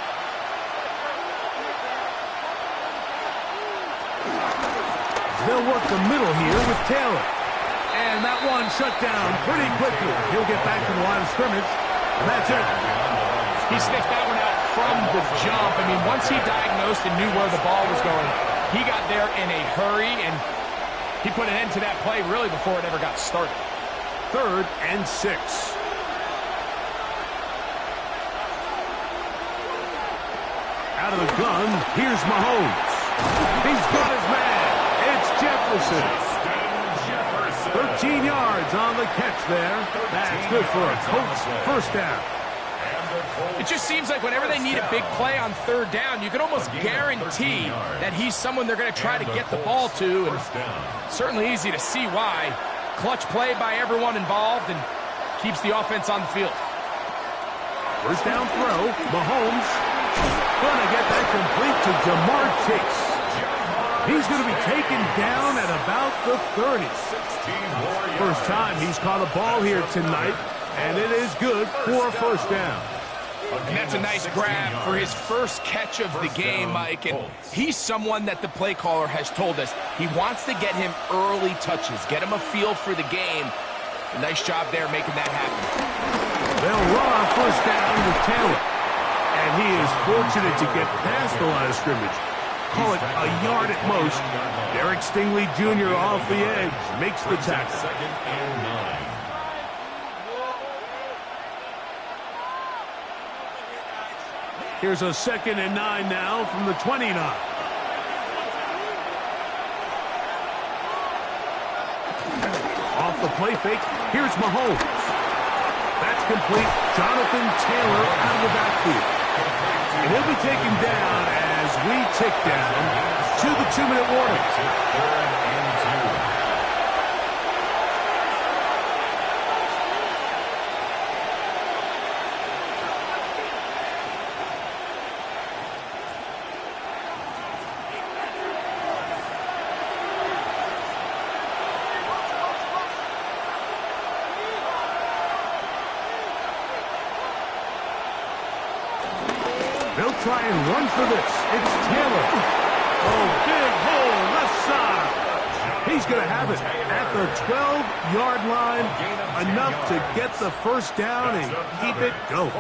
They'll work the middle here with Taylor. And that one shut down pretty quickly. He'll get back to the line of scrimmage, and that's it. He sniffed that one out from the jump. I mean, once he diagnosed and knew where the ball was going, he got there in a hurry, and he put an end to that play really before it ever got started. 3rd and 6. Out of the gun, here's Mahomes. He's got his man. It's Jefferson. 13 yards on the catch there. That's good for a Colts first down. It just seems like whenever they need a big play on 3rd down, you can almost guarantee that he's someone they're going to try to get the ball to. And certainly easy to see why. Clutch play by everyone involved and keeps the offense on the field. First down throw. Mahomes going to get that complete to Jamar Chase. He's going to be taken down at about the 30. First time he's caught a ball here tonight, and it is good for a first down. And that's a nice grab for his first catch of the game, Mike. And he's someone that the play caller has told us he wants to get him early touches, get him a feel for the game. A nice job there making that happen. They'll run on first down with Taylor. And he is fortunate to get past the line of scrimmage. Call it a yard at most. Derek Stingley Jr. off the edge makes the tackle. 2nd and 9. Here's a 2nd and 9 now from the 29. Off the play fake, here's Mahomes. That's complete. Jonathan Taylor out of the backfield. And he'll be taken down as we tick down to the 2-minute warning. 3rd and 2. They'll try and run for this. It's Taylor. Oh, big hole left side. He's going to have it at the 12-yard line. Enough to get the first down and keep it going.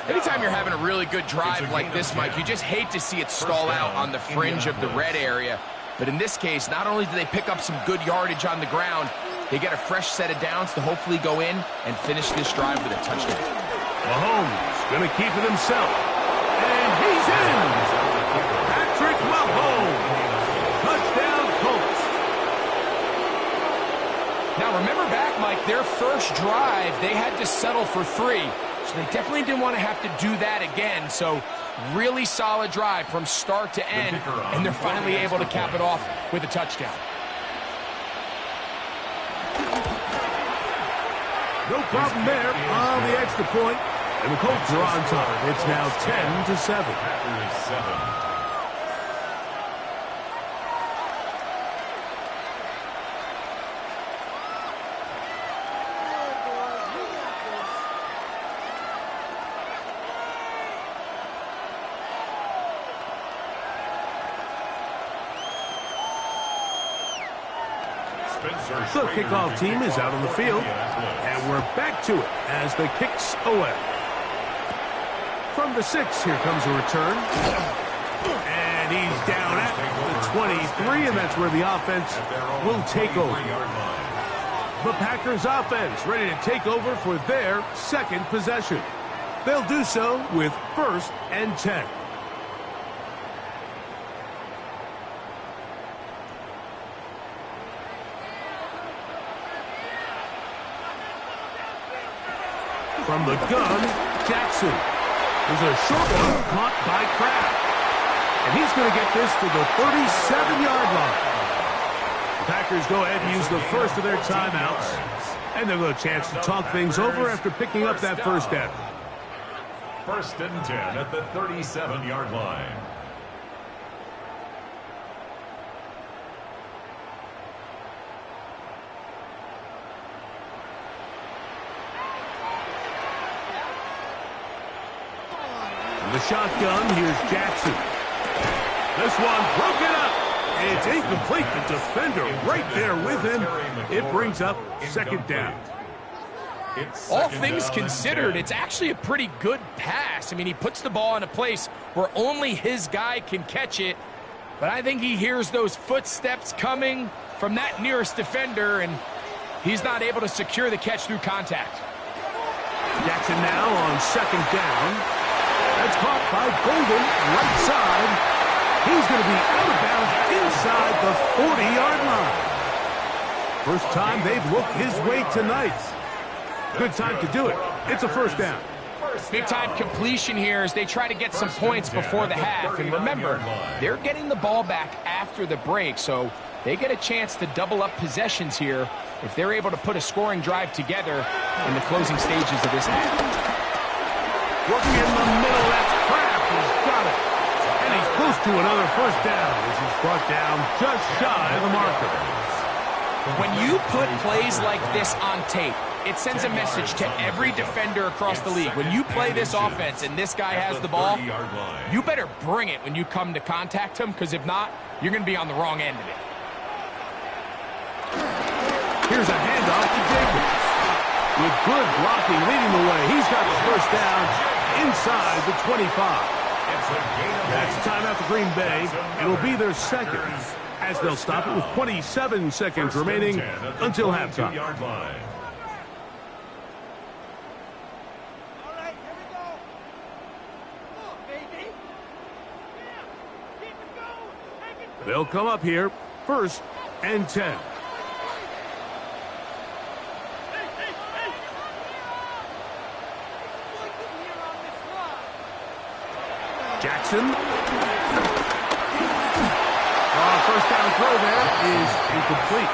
Anytime you're having a really good drive like this, Mike, you just hate to see it stall out on the fringe of the red area. But in this case, not only do they pick up some good yardage on the ground, they get a fresh set of downs to hopefully go in and finish this drive with a touchdown. Mahomes going to keep it himself. And he's in. Patrick Mahomes. Touchdown, Colts. Now, remember back, Mike, their first drive, they had to settle for 3. So they definitely didn't want to have to do that again. So really solid drive from start to end. And they're finally able to cap it off with a touchdown. No problem there on the extra point. And the Colts are on top. It's now 10-7. Packers 7. The kickoff team is out on the field, and we're back to it as the kick's away. From the 6, here comes a return. And he's down at the 23, and that's where the offense will take over. the Packers offense ready to take over for their second possession. They'll do so with 1st and 10. From the gun, Jackson. There's a short one caught by Kraft. And he's going to get this to the 37-yard line. The Packers go ahead and use the first of their timeouts. And they'll have a chance to talk things over after picking up that first down. 1st and 10 at the 37-yard line. The shotgun, here's Jackson. This one broken up. It's incomplete. The defender right there with him. It brings up 2nd down. All things considered, it's actually a pretty good pass. I mean, he puts the ball in a place where only his guy can catch it. But I think he hears those footsteps coming from that nearest defender, and he's not able to secure the catch through contact. Jackson now on 2nd down. That's caught by Golden, right side. He's going to be out of bounds inside the 40-yard line. First time they've looked his way tonight. Good time to do it. It's a 1st down. Big-time completion here as they try to get some points before the half. And remember, they're getting the ball back after the break, so they get a chance to double up possessions here if they're able to put a scoring drive together in the closing stages of this half. Working in the middle, that's Kraft. He's got it. And he's close to another 1st down as he's brought down just shy of the marker. When you put plays like this on tape, it sends a message to every defender across the league. When you play this offense and this guy has the ball, you better bring it when you come to contact him, because if not, you're going to be on the wrong end of it. Here's a handoff to Jacobs. With good blocking leading the way, he's got the 1st down inside the 25. That's timeout for Green Bay. It'll be their 2nd, as they'll stop it with 27 seconds remaining until halftime. They'll come up here, 1st and 10. Jackson. 1st down throw there is incomplete.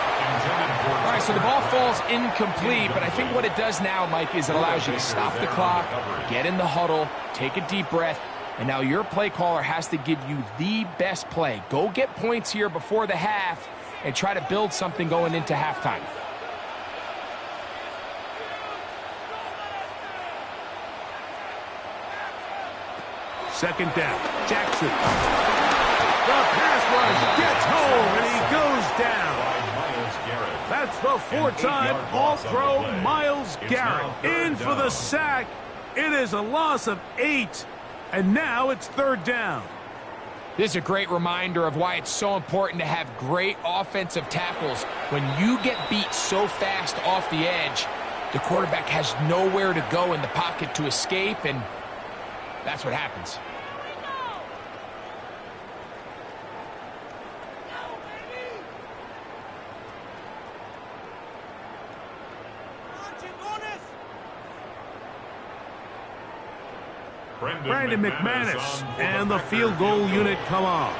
All right, so the ball falls incomplete, but I think what it does now, Mike, is it allows you to stop the clock, get in the huddle, take a deep breath, and now your play caller has to give you the best play. Go get points here before the half and try to build something going into halftime. Second down. Jackson. The pass rush gets home, and he goes down. That's the 4-time All-Pro Myles Garrett. In for the sack. It is a loss of 8, and now it's 3rd down. This is a great reminder of why it's so important to have great offensive tackles. When you get beat so fast off the edge, the quarterback has nowhere to go in the pocket to escape, and that's what happens. Brandon McManus and the field goal unit come on.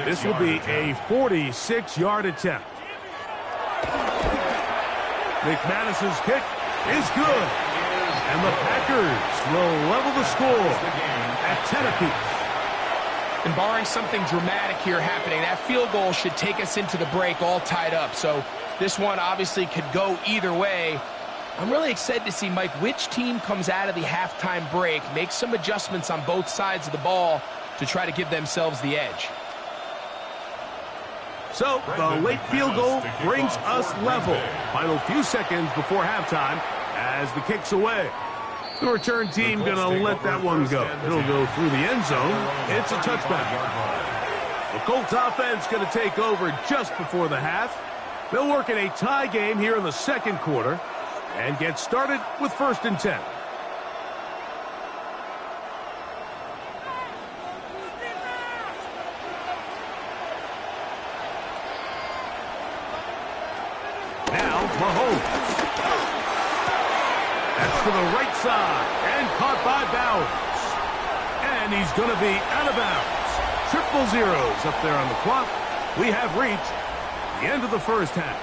This will be a 46-yard attempt. McManus's kick is good. And the Packers will level the score at 10 apiece. And barring something dramatic here happening, that field goal should take us into the break all tied up. So this one obviously could go either way. I'm really excited to see, Mike, which team comes out of the halftime break, makes some adjustments on both sides of the ball to try to give themselves the edge. So the late field goal brings us level. Final few seconds before halftime as the kick's away. The return team going to let that one go. It'll go through the end zone. It's a touchback. The Colts offense going to take over just before the half. They'll work in a tie game here in the second quarter and get started with 1st and 10. Now, Mahomes. That's to the right side and caught by Bowers. And he's going to be out of bounds. 0-0 up there on the clock. We have reached the end of the first half.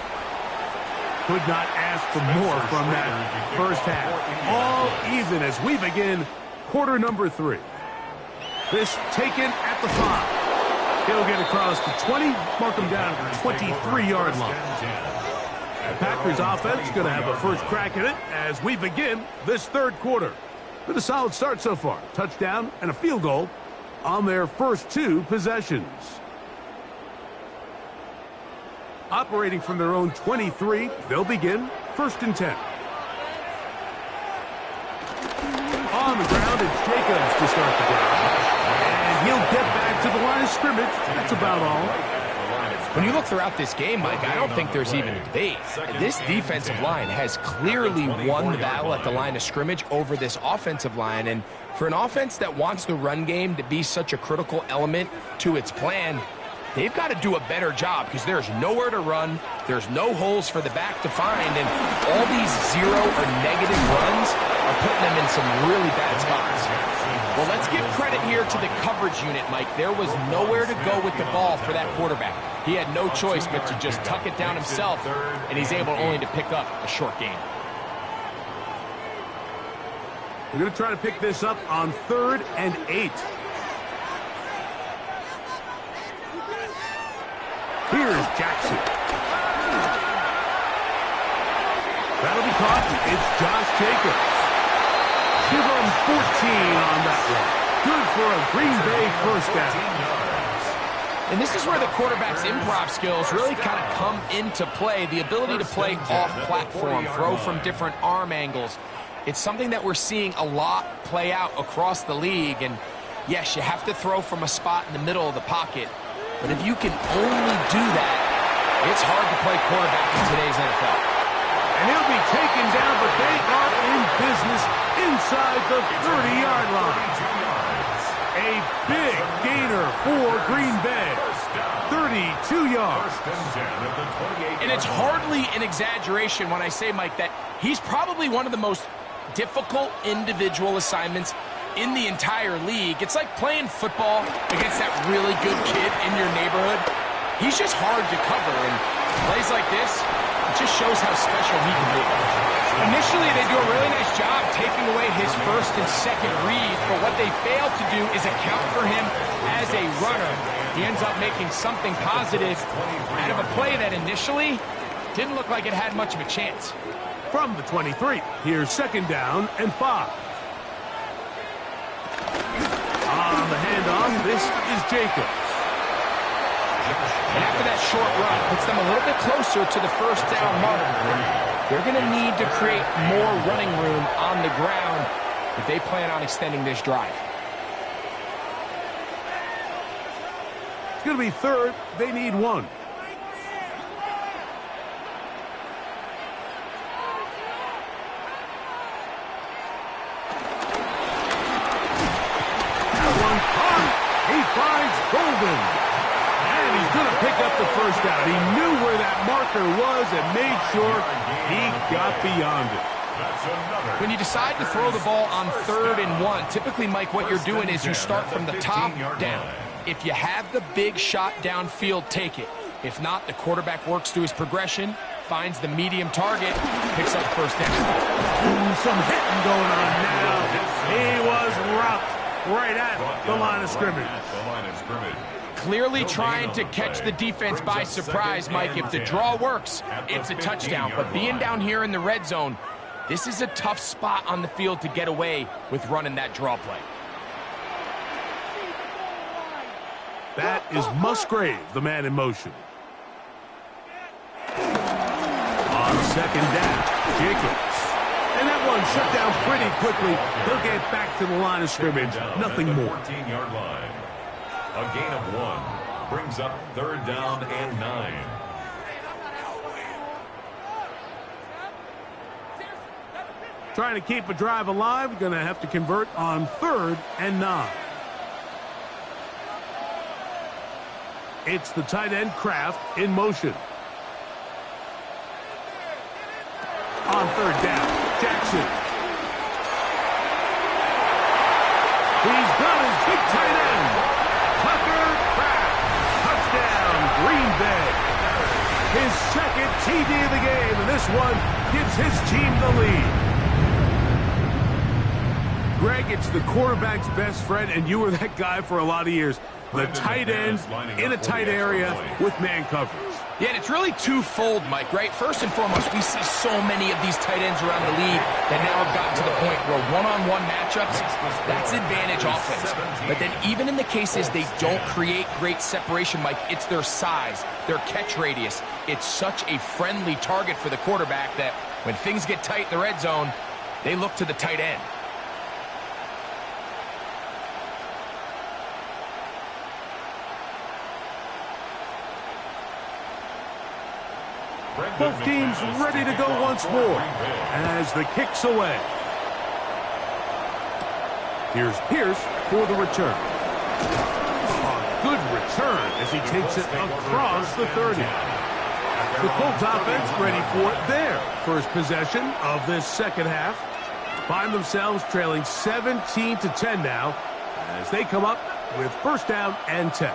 Could not ask for more from that first half. All even as we begin quarter number 3. This taken at the 5. He'll get across the 20, mark him down at the 23-yard line. The Packers offense going to have a first crack at it as we begin this third quarter. With a solid start so far. Touchdown and a field goal on their first 2 possessions. Operating from their own 23, they'll begin 1st and 10. On the ground, it's Jacobs to start the drive. And he'll get back to the line of scrimmage. That's about all. When you look throughout this game, Mike, I don't think there's even a debate. This defensive line has clearly won the battle at the line of scrimmage over this offensive line. And for an offense that wants the run game to be such a critical element to its plan, they've got to do a better job because there's nowhere to run. There's no holes for the back to find. And all these 0 or negative runs are putting them in some really bad spots. Well, let's give credit here to the coverage unit, Mike. There was nowhere to go with the ball for that quarterback. He had no choice but to just tuck it down himself, and he's able only to pick up a short gain. We're going to try to pick this up on 3rd and 8. Here's Jackson. That'll be caught. It's Josh Jacobs. Give him 14 on that one. Good for a Green Bay first down. And this is where the quarterback's improv skills really kind of come into play. The ability to play off-platform, throw from different arm angles. It's something that we're seeing a lot play out across the league. And yes, you have to throw from a spot in the middle of the pocket. But if you can only do that, it's hard to play quarterback in today's NFL. And he'll be taken down, but they are in business inside the 30-yard line. A big gainer for Green Bay. 32 yards. And it's hardly an exaggeration when I say, Mike, that he's probably one of the most difficult individual assignments in the entire league. It's like playing football against that really good kid in your neighborhood. He's just hard to cover, and plays like this, it just shows how special he can be. Initially, they do a really nice job taking away his first and second reads, but what they fail to do is account for him as a runner. He ends up making something positive out of a play that initially didn't look like it had much of a chance. From the 23, here's 2nd down and 5. On the handoff, this is Jacobs. And after that short run, puts them a little bit closer to the first down marker. They're going to need to create more running room on the ground if they plan on extending this drive. It's going to be 3rd. They need 1. That one caught. He finds Golden. And he's going to pick up the first down. He knew where that marker was and made sure he got beyond it. When you decide to throw the ball on 3rd and 1, typically, Mike, what you're doing is you start from the top down. If you have the big shot downfield, take it. If not, the quarterback works through his progression, finds the medium target, picks up first down. Ooh, some hitting going on now. He was rocked right at the line of scrimmage. Clearly trying to catch the defense by surprise, Mike. If the draw works, it's a touchdown. But being down here in the red zone, this is a tough spot on the field to get away with running that draw play. That is Musgrave, the man in motion. On 2nd down, Jacobs. And that one shut down pretty quickly. They'll get back to the line of scrimmage. Nothing more. 14-yard line. A gain of 1 brings up 3rd down and 9. trying to keep a drive alive. Going to have to convert on 3rd and 9. It's the tight end Kraft in motion. On 3rd down, Jackson. He's got his big tight end, Tucker Kraft. Touchdown, Green Bay. His 2nd TD of the game, and this one gives his team the lead. Greg, it's the quarterback's best friend, and you were that guy for a lot of years. The tight end in a tight area with man coverage. Yeah, and it's really twofold, Mike, right? First and foremost, we see so many of these tight ends around the league that now have gotten to the point where one-on-one matchups, that's advantage offense. But then even in the cases they don't create great separation, Mike, it's their size, their catch radius. It's such a friendly target for the quarterback that when things get tight in the red zone, they look to the tight end. Both teams ready to go once more as the kick's away. Here's Pierce for the return. A good return as he takes it across the 30. The Colts offense ready for it there. First possession of this second half. Find themselves trailing 17-10 now as they come up with 1st down and 10.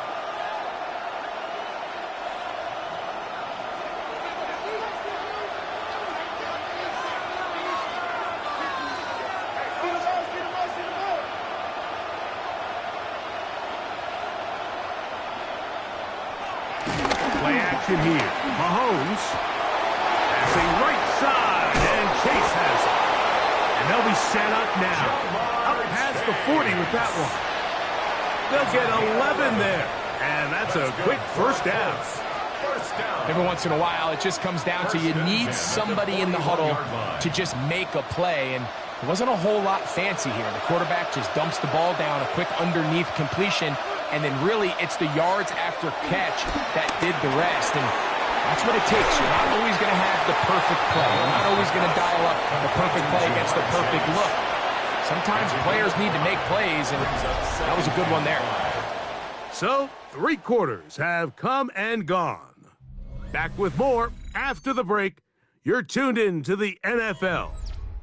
Play action here. Mahomes passing right side, and Chase has it. And they'll be set up now. Up past the 40 with that one. They'll get 11 there. And that's a quick 1st down. Every once in a while, it just comes down to you need somebody in the huddle to just make a play. And it wasn't a whole lot fancy here. The quarterback just dumps the ball down, a quick underneath completion. And then really it's the yards after catch that did the rest. And that's what it takes. You're not always going to have the perfect play. You're not always going to dial up the perfect play against the perfect look. Sometimes players need to make plays, and that was a good one there. So, 3 quarters have come and gone. Back with more after the break. You're tuned in to the NFL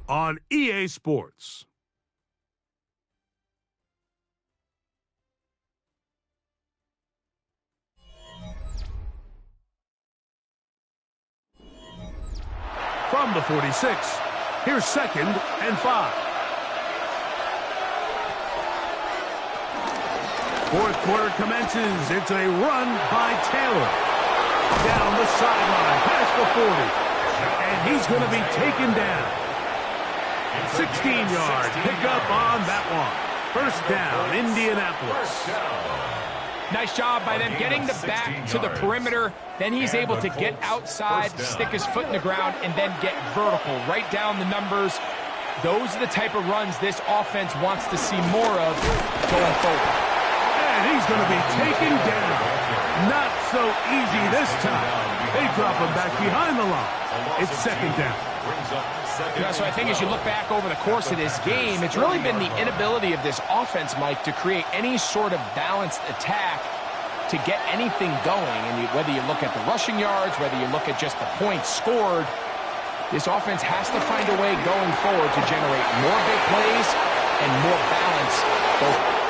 on EA Sports. From the 46, here's 2nd and 5. 4th quarter commences. It's a run by Taylor. Down the sideline, past the 40. And he's going to be taken down. 16-yard pickup on that one. 1st down, Indianapolis. Nice job by them getting the back to the perimeter. Then he's able to get outside, stick his foot in the ground, and then get vertical. Right down the numbers. Those are the type of runs this offense wants to see more of going forward. And he's going to be taken down. Not so easy this time. They drop him back behind the line. It's 2nd down. Yeah, so I think as you look back over the course of this game, it's really been the inability of this offense, Mike, to create any sort of balanced attack to get anything going. And whether you look at the rushing yards, whether you look at just the points scored, this offense has to find a way going forward to generate more big plays and more balance.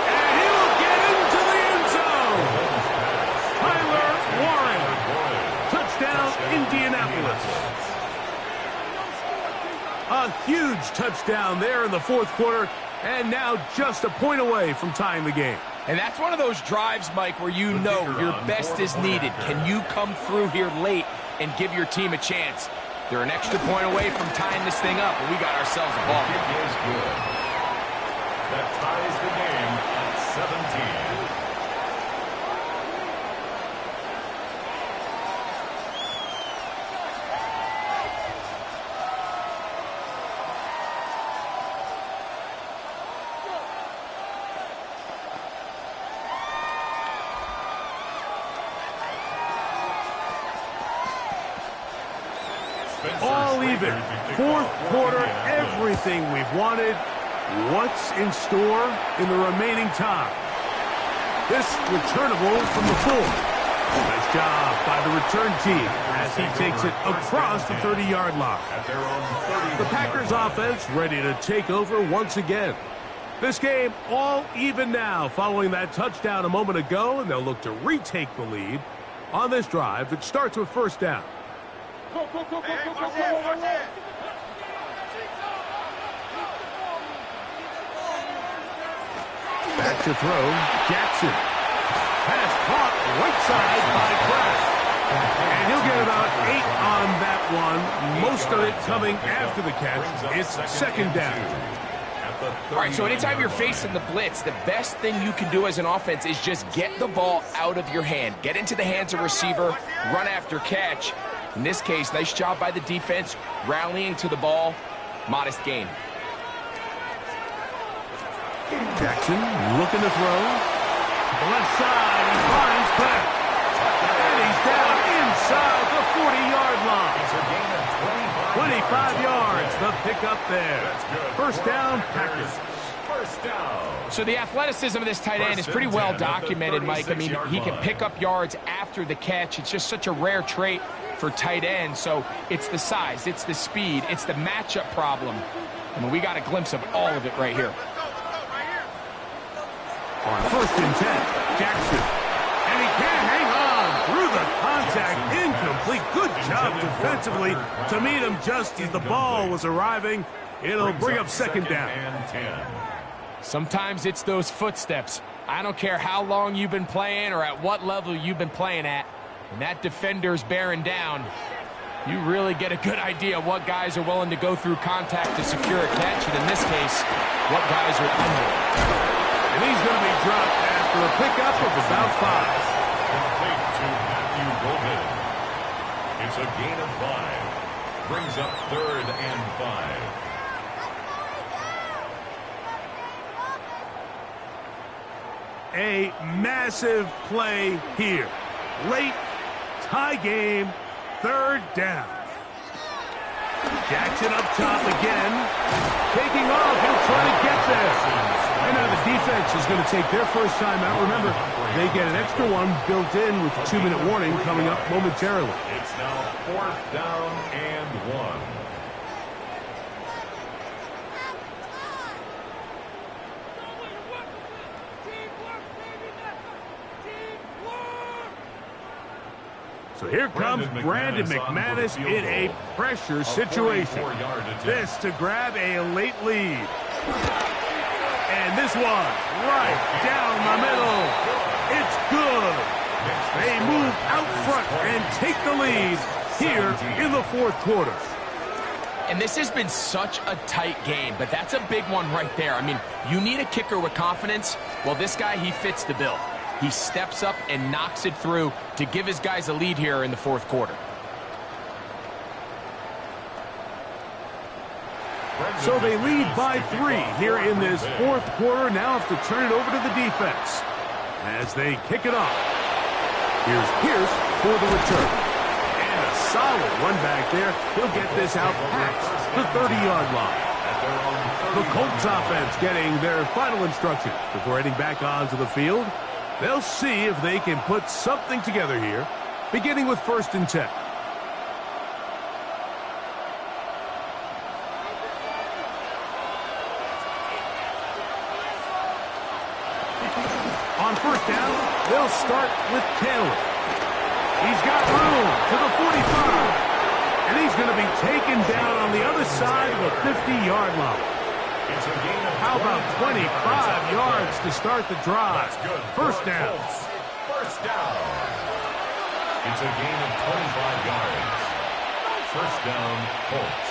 And he'll get into the end zone. Tyler Warren. Touchdown, Indianapolis. A huge touchdown there in the 4th quarter, and now just a point away from tying the game. And that's one of those drives, Mike, where you know your best is needed. Can you come through here late and give your team a chance? They're an extra point away from tying this thing up, and we got ourselves a ball. It is good. That ties the game at 17. All believe it. Fourth quarter, everything we've wanted. What's in store in the remaining time? This returnable from the 4. Nice job by the return team as he takes it across the 30-yard line. The Packers offense ready to take over once again. This game all even now following that touchdown a moment ago, and they'll look to retake the lead on this drive that starts with first down. Back to throw, Jackson. Pass caught right side by Kraft. And he'll get about 8 on that one. Most of it coming after the catch. It's second down. All right, so anytime you're facing the blitz, the best thing you can do as an offense is just get the ball out of your hand. Get into the hands of receiver, run after catch. In this case, nice job by the defense, rallying to the ball. Modest gain. Jackson looking to throw. The left side, he finds Kraft. And he's down inside the 40-yard line. 25 yards, the pickup there. First down, Packers. First down. So the athleticism of this tight end is pretty well documented, Mike. I mean, he can pick up yards after the catch. It's just such a rare trait for tight ends. So it's the size, it's the speed, it's the matchup problem. I mean, we got a glimpse of all of it right here. On first and 10, Jackson. And he can't hang on through the contact. Incomplete. Good job defensively to meet him just as the ball was arriving. It'll bring up second down. Sometimes it's those footsteps. I don't care how long you've been playing or at what level you've been playing at. When that defender's bearing down, you really get a good idea of what guys are willing to go through contact to secure a catch, and in this case, what guys are under. And he's going to be dropped after a pickup of about 5. Complete to Matthew Golden. It's a gain of 5. Brings up third and 5. A massive play here. Late, tie game, third down. Jackson up top again. Taking off, he'll try to get there. And now the defense is going to take their first time out. Remember, they get an extra one built in with a 2-minute warning coming up momentarily. It's now fourth down and 1. So here comes Brandon McManus in a pressure situation. This to grab a late lead. And this one, right down the middle. It's good. They move out front and take the lead here in the fourth quarter. And this has been such a tight game, but that's a big one right there. I mean, you need a kicker with confidence. Well, this guy, he fits the bill. He steps up and knocks it through to give his guys a lead here in the fourth quarter. So they lead by 3 here in this fourth quarter. Now have to turn it over to the defense as they kick it off. Here's Pierce for the return. And a solid run back there. He'll get this out past the 30-yard line. The Colts offense getting their final instructions before heading back onto the field. They'll see if they can put something together here, beginning with first and 10. On first down, they'll start with Taylor. He's got room to the 45. And he's going to be taken down on the other side of the 50-yard line. How about 25 yards to start the drive? First down. First down. It's a gain of 25 yards. First down, Colts.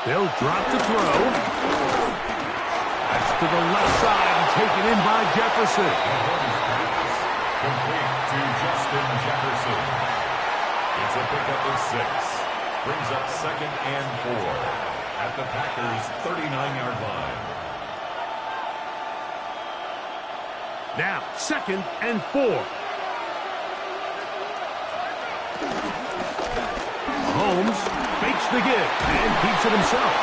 They'll drop to throw. That's to the left side and taken in by Jefferson. Complete to Justin Jefferson. It's a pickup of 6. Brings up second and 4. at the Packers' 39-yard line. Now, 2nd and 4. Mahomes fakes the give and keeps it himself.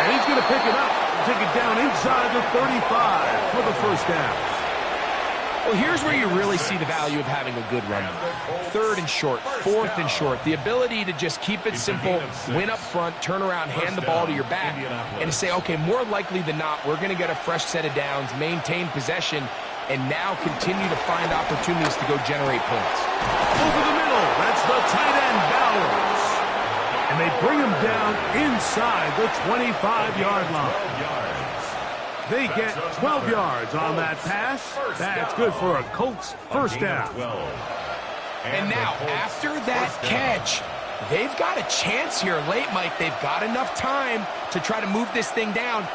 And he's going to pick it up and take it down inside the 35 for the first down. Well, here's where you really see the value of having a good run. 3rd and short, 4th and short. The ability to just keep it simple, win up front, turn around, hand the ball to your back, and to say, okay, more likely than not, we're going to get a fresh set of downs, maintain possession, and now continue to find opportunities to go generate points. Over the middle, that's the tight end, Bowers. And they bring him down inside the 25-yard line. They get 12 yards on that pass. That's good for a Colts first down. And now, after that catch, they've got a chance here late, Mike. They've got enough time to try to move this thing down.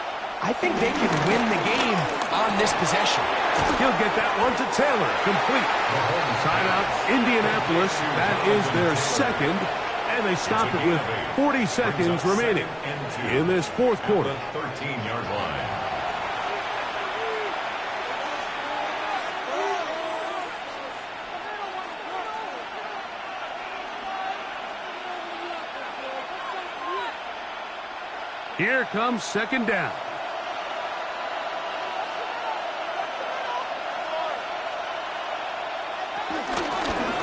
I think they can win the game on this possession. He'll get that one to Taylor, complete. Timeout, Indianapolis. That is their 2nd, and they stop it with 40 seconds remaining in this 4th quarter. 13-yard line. Here comes 2nd down.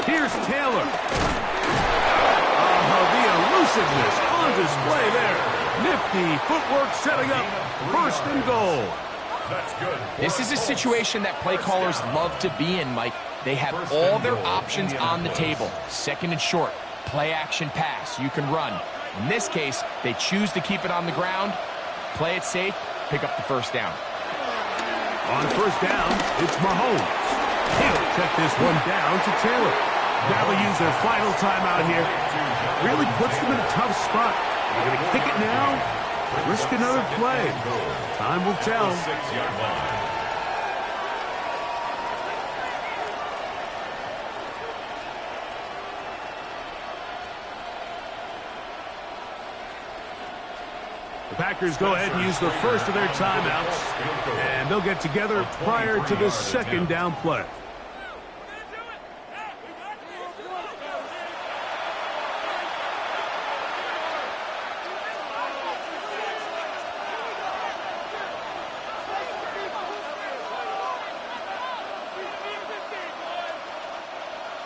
Here's Taylor. The elusiveness on display there. Nifty footwork setting up 1st and goal. That's good. This is a situation that play callers love to be in, Mike. They have all their options on the table. 2nd and short, play action pass. You can run. In this case, they choose to keep it on the ground, play it safe, pick up the first down. On first down, it's Mahomes. He'll check this one down to Taylor. Now they use their final timeout here. Really puts them in a tough spot. They're going to kick it now, risk another play. Time will tell. 6-yard line. The Packers go ahead and use the first of their timeouts, and they'll get together prior to the 2nd down play.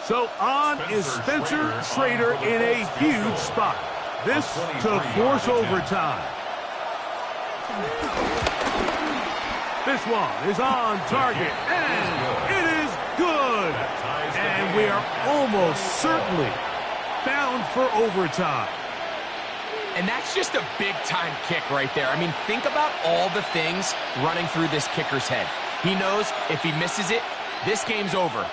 So on is Spencer Schrader in a huge spot. This to force overtime. This one is on target, and it is good. And we are almost certainly bound for overtime. And that's just a big-time kick right there. I mean, think about all the things running through this kicker's head. He knows if he misses it, this game's over.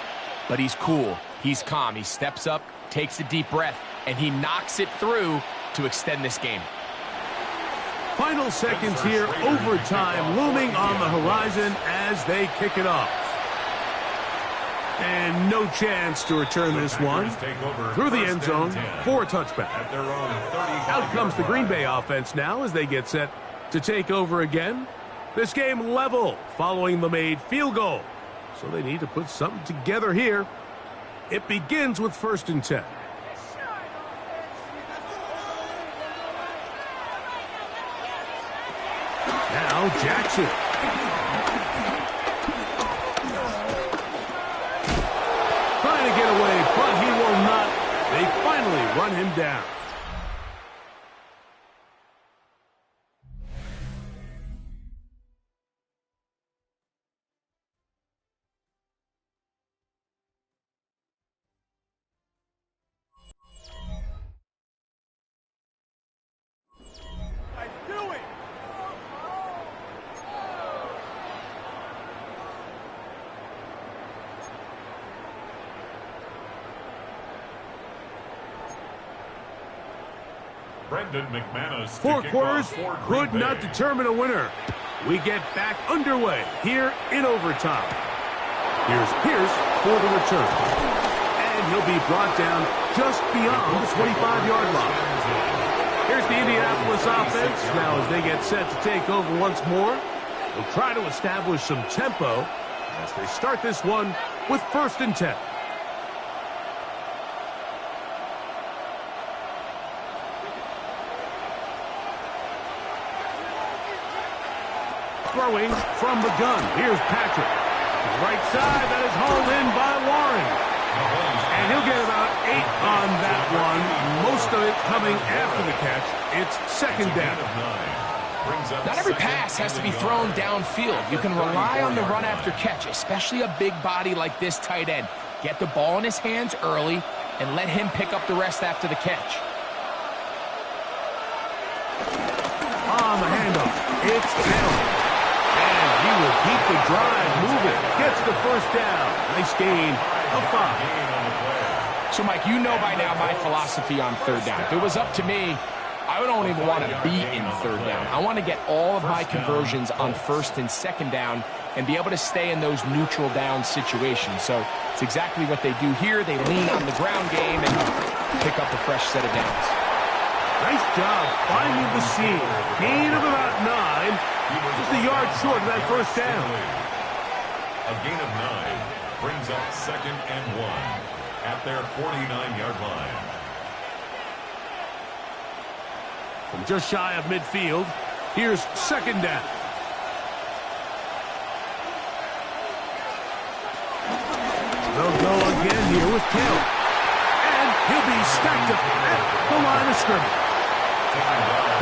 But he's cool. He's calm. He steps up, takes a deep breath, and he knocks it through to extend this game. Final seconds here, overtime looming on the horizon as they kick it off. And no chance to return this one through the end zone for a touchback. Out comes the Green Bay offense now as they get set to take over again. This game level following the made field goal. So they need to put something together here. It begins with 1st and 10. Now Jackson. Trying to get away, but he will not. They finally run him down. Brendan McManus. 4 quarters could not determine a winner. We get back underway here in overtime. Here's Pierce for the return. And he'll be brought down just beyond the 25-yard line. Here's the Indianapolis offense. Now as they get set to take over once more, they'll try to establish some tempo as they start this one with 1st and 10. Throwing from the gun. Here's Patrick. To the right side, that is hauled in by Warren. And he'll get about 8 on that one. Most of it coming after the catch. It's 2nd down. Not every pass has to be thrown downfield. You can rely on the run after catch, especially a big body like this tight end. Get the ball in his hands early and let him pick up the rest after the catch. On the handoff, it's Taylor. And he will keep the drive moving. Gets the 1st down. Nice gain of 5. So, Mike, you know by now my philosophy on 3rd down. If it was up to me, I don't even want to be in 3rd down. I want to get all of my conversions on 1st and 2nd down and be able to stay in those neutral down situations. So it's exactly what they do here. They lean on the ground game and pick up a fresh set of downs. Nice job finding the seam. Gain of about 9. Just a yard short of that 1st down. A gain of 9 brings up 2nd and 1 at their 49-yard line. From just shy of midfield, here's 2nd down. They'll go again here with Taylor. And he'll be stacked up at the line of scrimmage.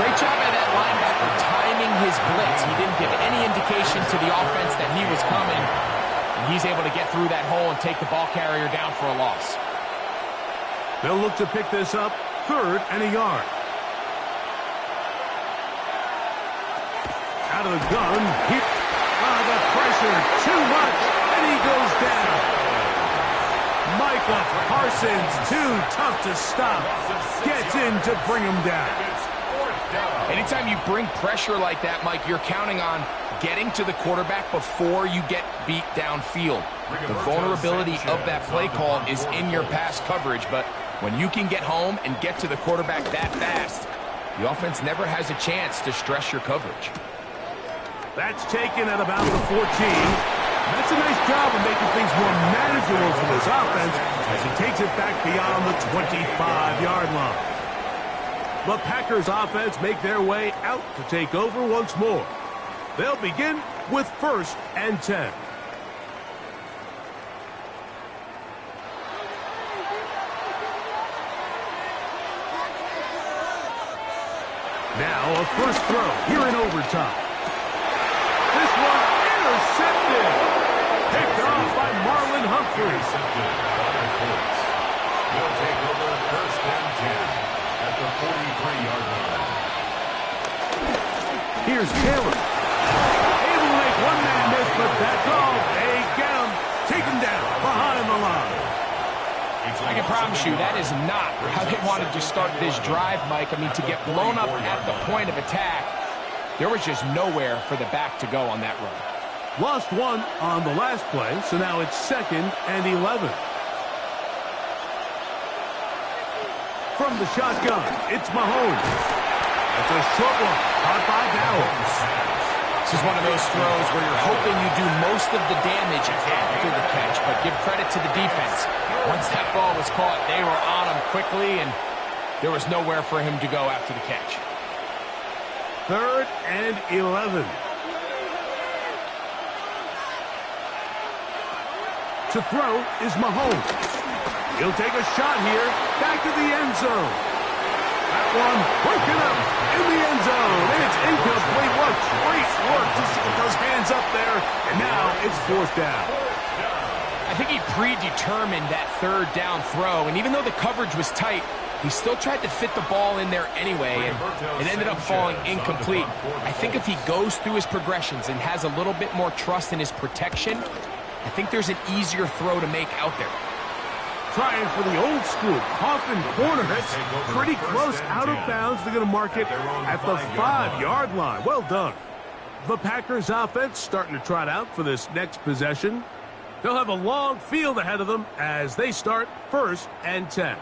Great job by that linebacker timing his blitz. He didn't give any indication to the offense that he was coming. And he's able to get through that hole and take the ball carrier down for a loss. They'll look to pick this up 3rd and a yard. Out of the gun. The pressure too much. And he goes down. Micah Parsons, too tough to stop. Gets in to bring him down. Anytime you bring pressure like that, Mike, you're counting on getting to the quarterback before you get beat downfield. The vulnerability of that play call is in your pass coverage, but when you can get home and get to the quarterback that fast, the offense never has a chance to stress your coverage. That's taken at about the 14. That's a nice job of making things more manageable for this offense as he takes it back beyond the 25-yard line. The Packers offense make their way out to take over once more. They'll begin with 1st and 10. Now a 1st throw here in overtime. This one intercepted. Picked off by Marlon Humphrey. They'll take over 1st and 10 at the 43-yard line. Here's Taylor. Able to make one man miss, but that's all. They get him. Take him down behind the line. I can promise you that is not how they wanted to start this drive, Mike. I mean, to get blown up at the point of attack, there was just nowhere for the back to go on that run. Lost 1 on the last play, so now it's 2nd and 11. From the shotgun, it's Mahomes. That's a short one, caught by Bowers. This is one of those throws where you're hoping you do most of the damage after the catch, but give credit to the defense. Once that ball was caught, they were on him quickly, and there was nowhere for him to go after the catch. 3rd and 11. To throw is Mahomes. He'll take a shot here, back to the end zone. That one broken up in the end zone. It's incomplete. What great work just to get those hands up there. And now it's 4th down. I think he predetermined that 3rd down throw, and even though the coverage was tight, he still tried to fit the ball in there anyway, and it ended up falling incomplete. I think if he goes through his progressions and has a little bit more trust in his protection, I think there's an easier throw to make out there. Trying for the old school coffin corner. That's pretty close out of bounds. They're going to mark it at the 5-yard line. Well done. The Packers offense starting to trot out for this next possession. They'll have a long field ahead of them as they start 1st and 10.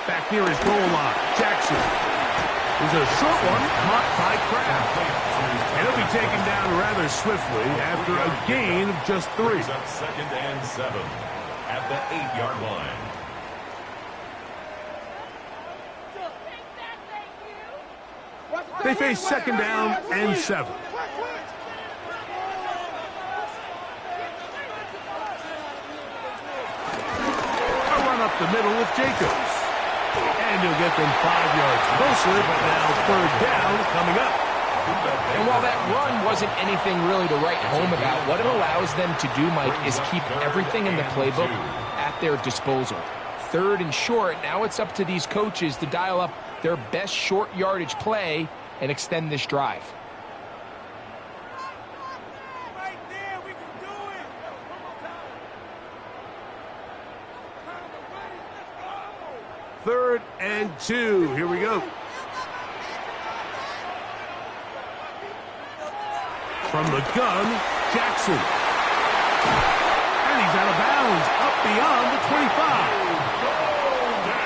Back near his goal line, Jackson. There's a short one caught by Kraft. And he'll be taken down rather swiftly after a gain of just 3. Second and 7 at the 8-yard line. They face second down and 7. A run up the middle with Jacobs. And he'll get them 5 yards closer, but now third down coming up. And while that run wasn't anything really to write home about, what it allows them to do, Mike, is keep everything in the playbook at their disposal. Third and short, now it's up to these coaches to dial up their best short yardage play and extend this drive. Third and 2. Here we go. From the gun, Jackson. And he's out of bounds, up beyond the 25.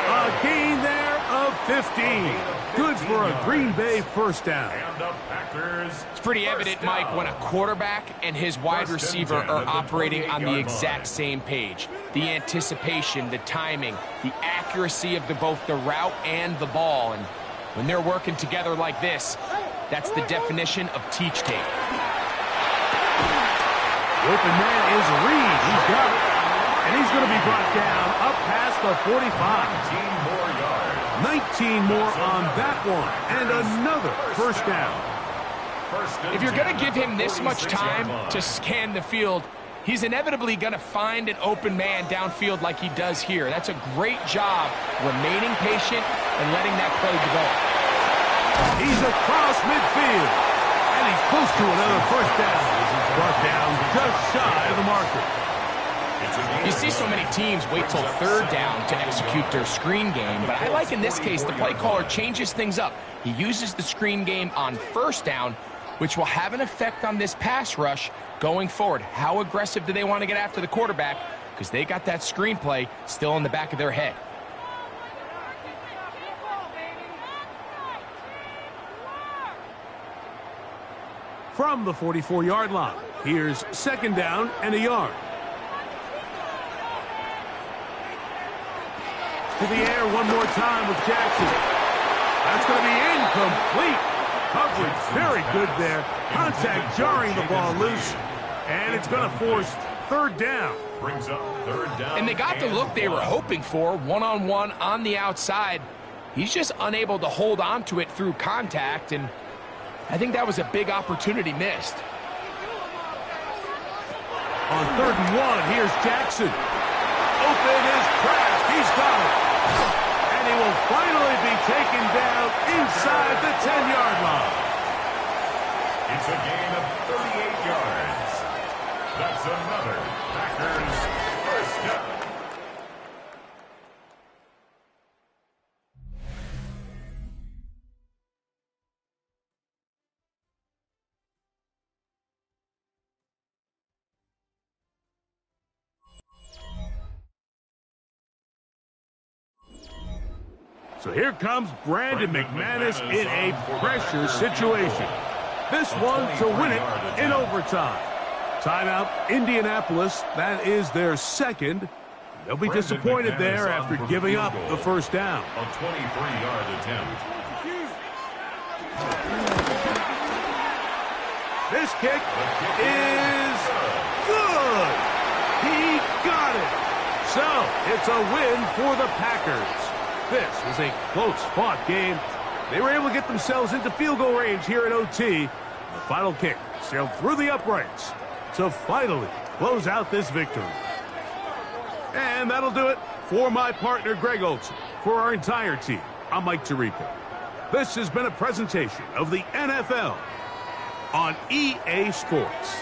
A gain there of 15. Good for a Green Bay first down. And the Packers. It's pretty evident, Mike, when a quarterback and his wide receiver are operating on the exact same page. The anticipation, the timing, the accuracy of both the route and the ball. And when they're working together like this, that's the definition of teach tape. Open man is Reed. He's got it. And he's going to be brought down up past the 45. 19 more on that one. And another first down. If you're going to give him this much time to scan the field, he's inevitably going to find an open man downfield like he does here. That's a great job remaining patient and letting that play develop. He's across midfield. And he's close to another first down. Brought down just shy of the marker. You see so many teams wait till third down to execute their screen game, but I like in this case the play caller changes things up. He uses the screen game on first down, which will have an effect on this pass rush going forward. How aggressive do they want to get after the quarterback? Because they got that screen play still in the back of their head. From the 44-yard line, here's second down and a yard. To the air one more time with Jackson. That's going to be incomplete. Coverage very good there. Contact jarring the ball loose. And it's going to force third down. Brings up third down. And they got the look they were hoping for, one-on-one on the outside. He's just unable to hold on to it through contact, and I think that was a big opportunity missed. On third and 1, here's Jackson. Open is Kraft. He's got it. And he will finally be taken down inside the 10-yard line. It's a gain of 38 yards. That's another Packers first down. So here comes Brandon McManus in a pressure situation. This one to win it in overtime. Timeout, Indianapolis. That is their second. They'll be disappointed there after giving up the first down. A 23-yard attempt. This kick is good. He got it. So it's a win for the Packers. This was a close-fought game. They were able to get themselves into field goal range here at OT. The final kick sailed through the uprights to finally close out this victory. And that'll do it for my partner, Greg Olson. For our entire team, I'm Mike Tirico. This has been a presentation of the NFL on EA Sports.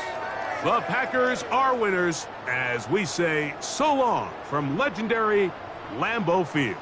The Packers are winners as we say so long from legendary Lambeau Field.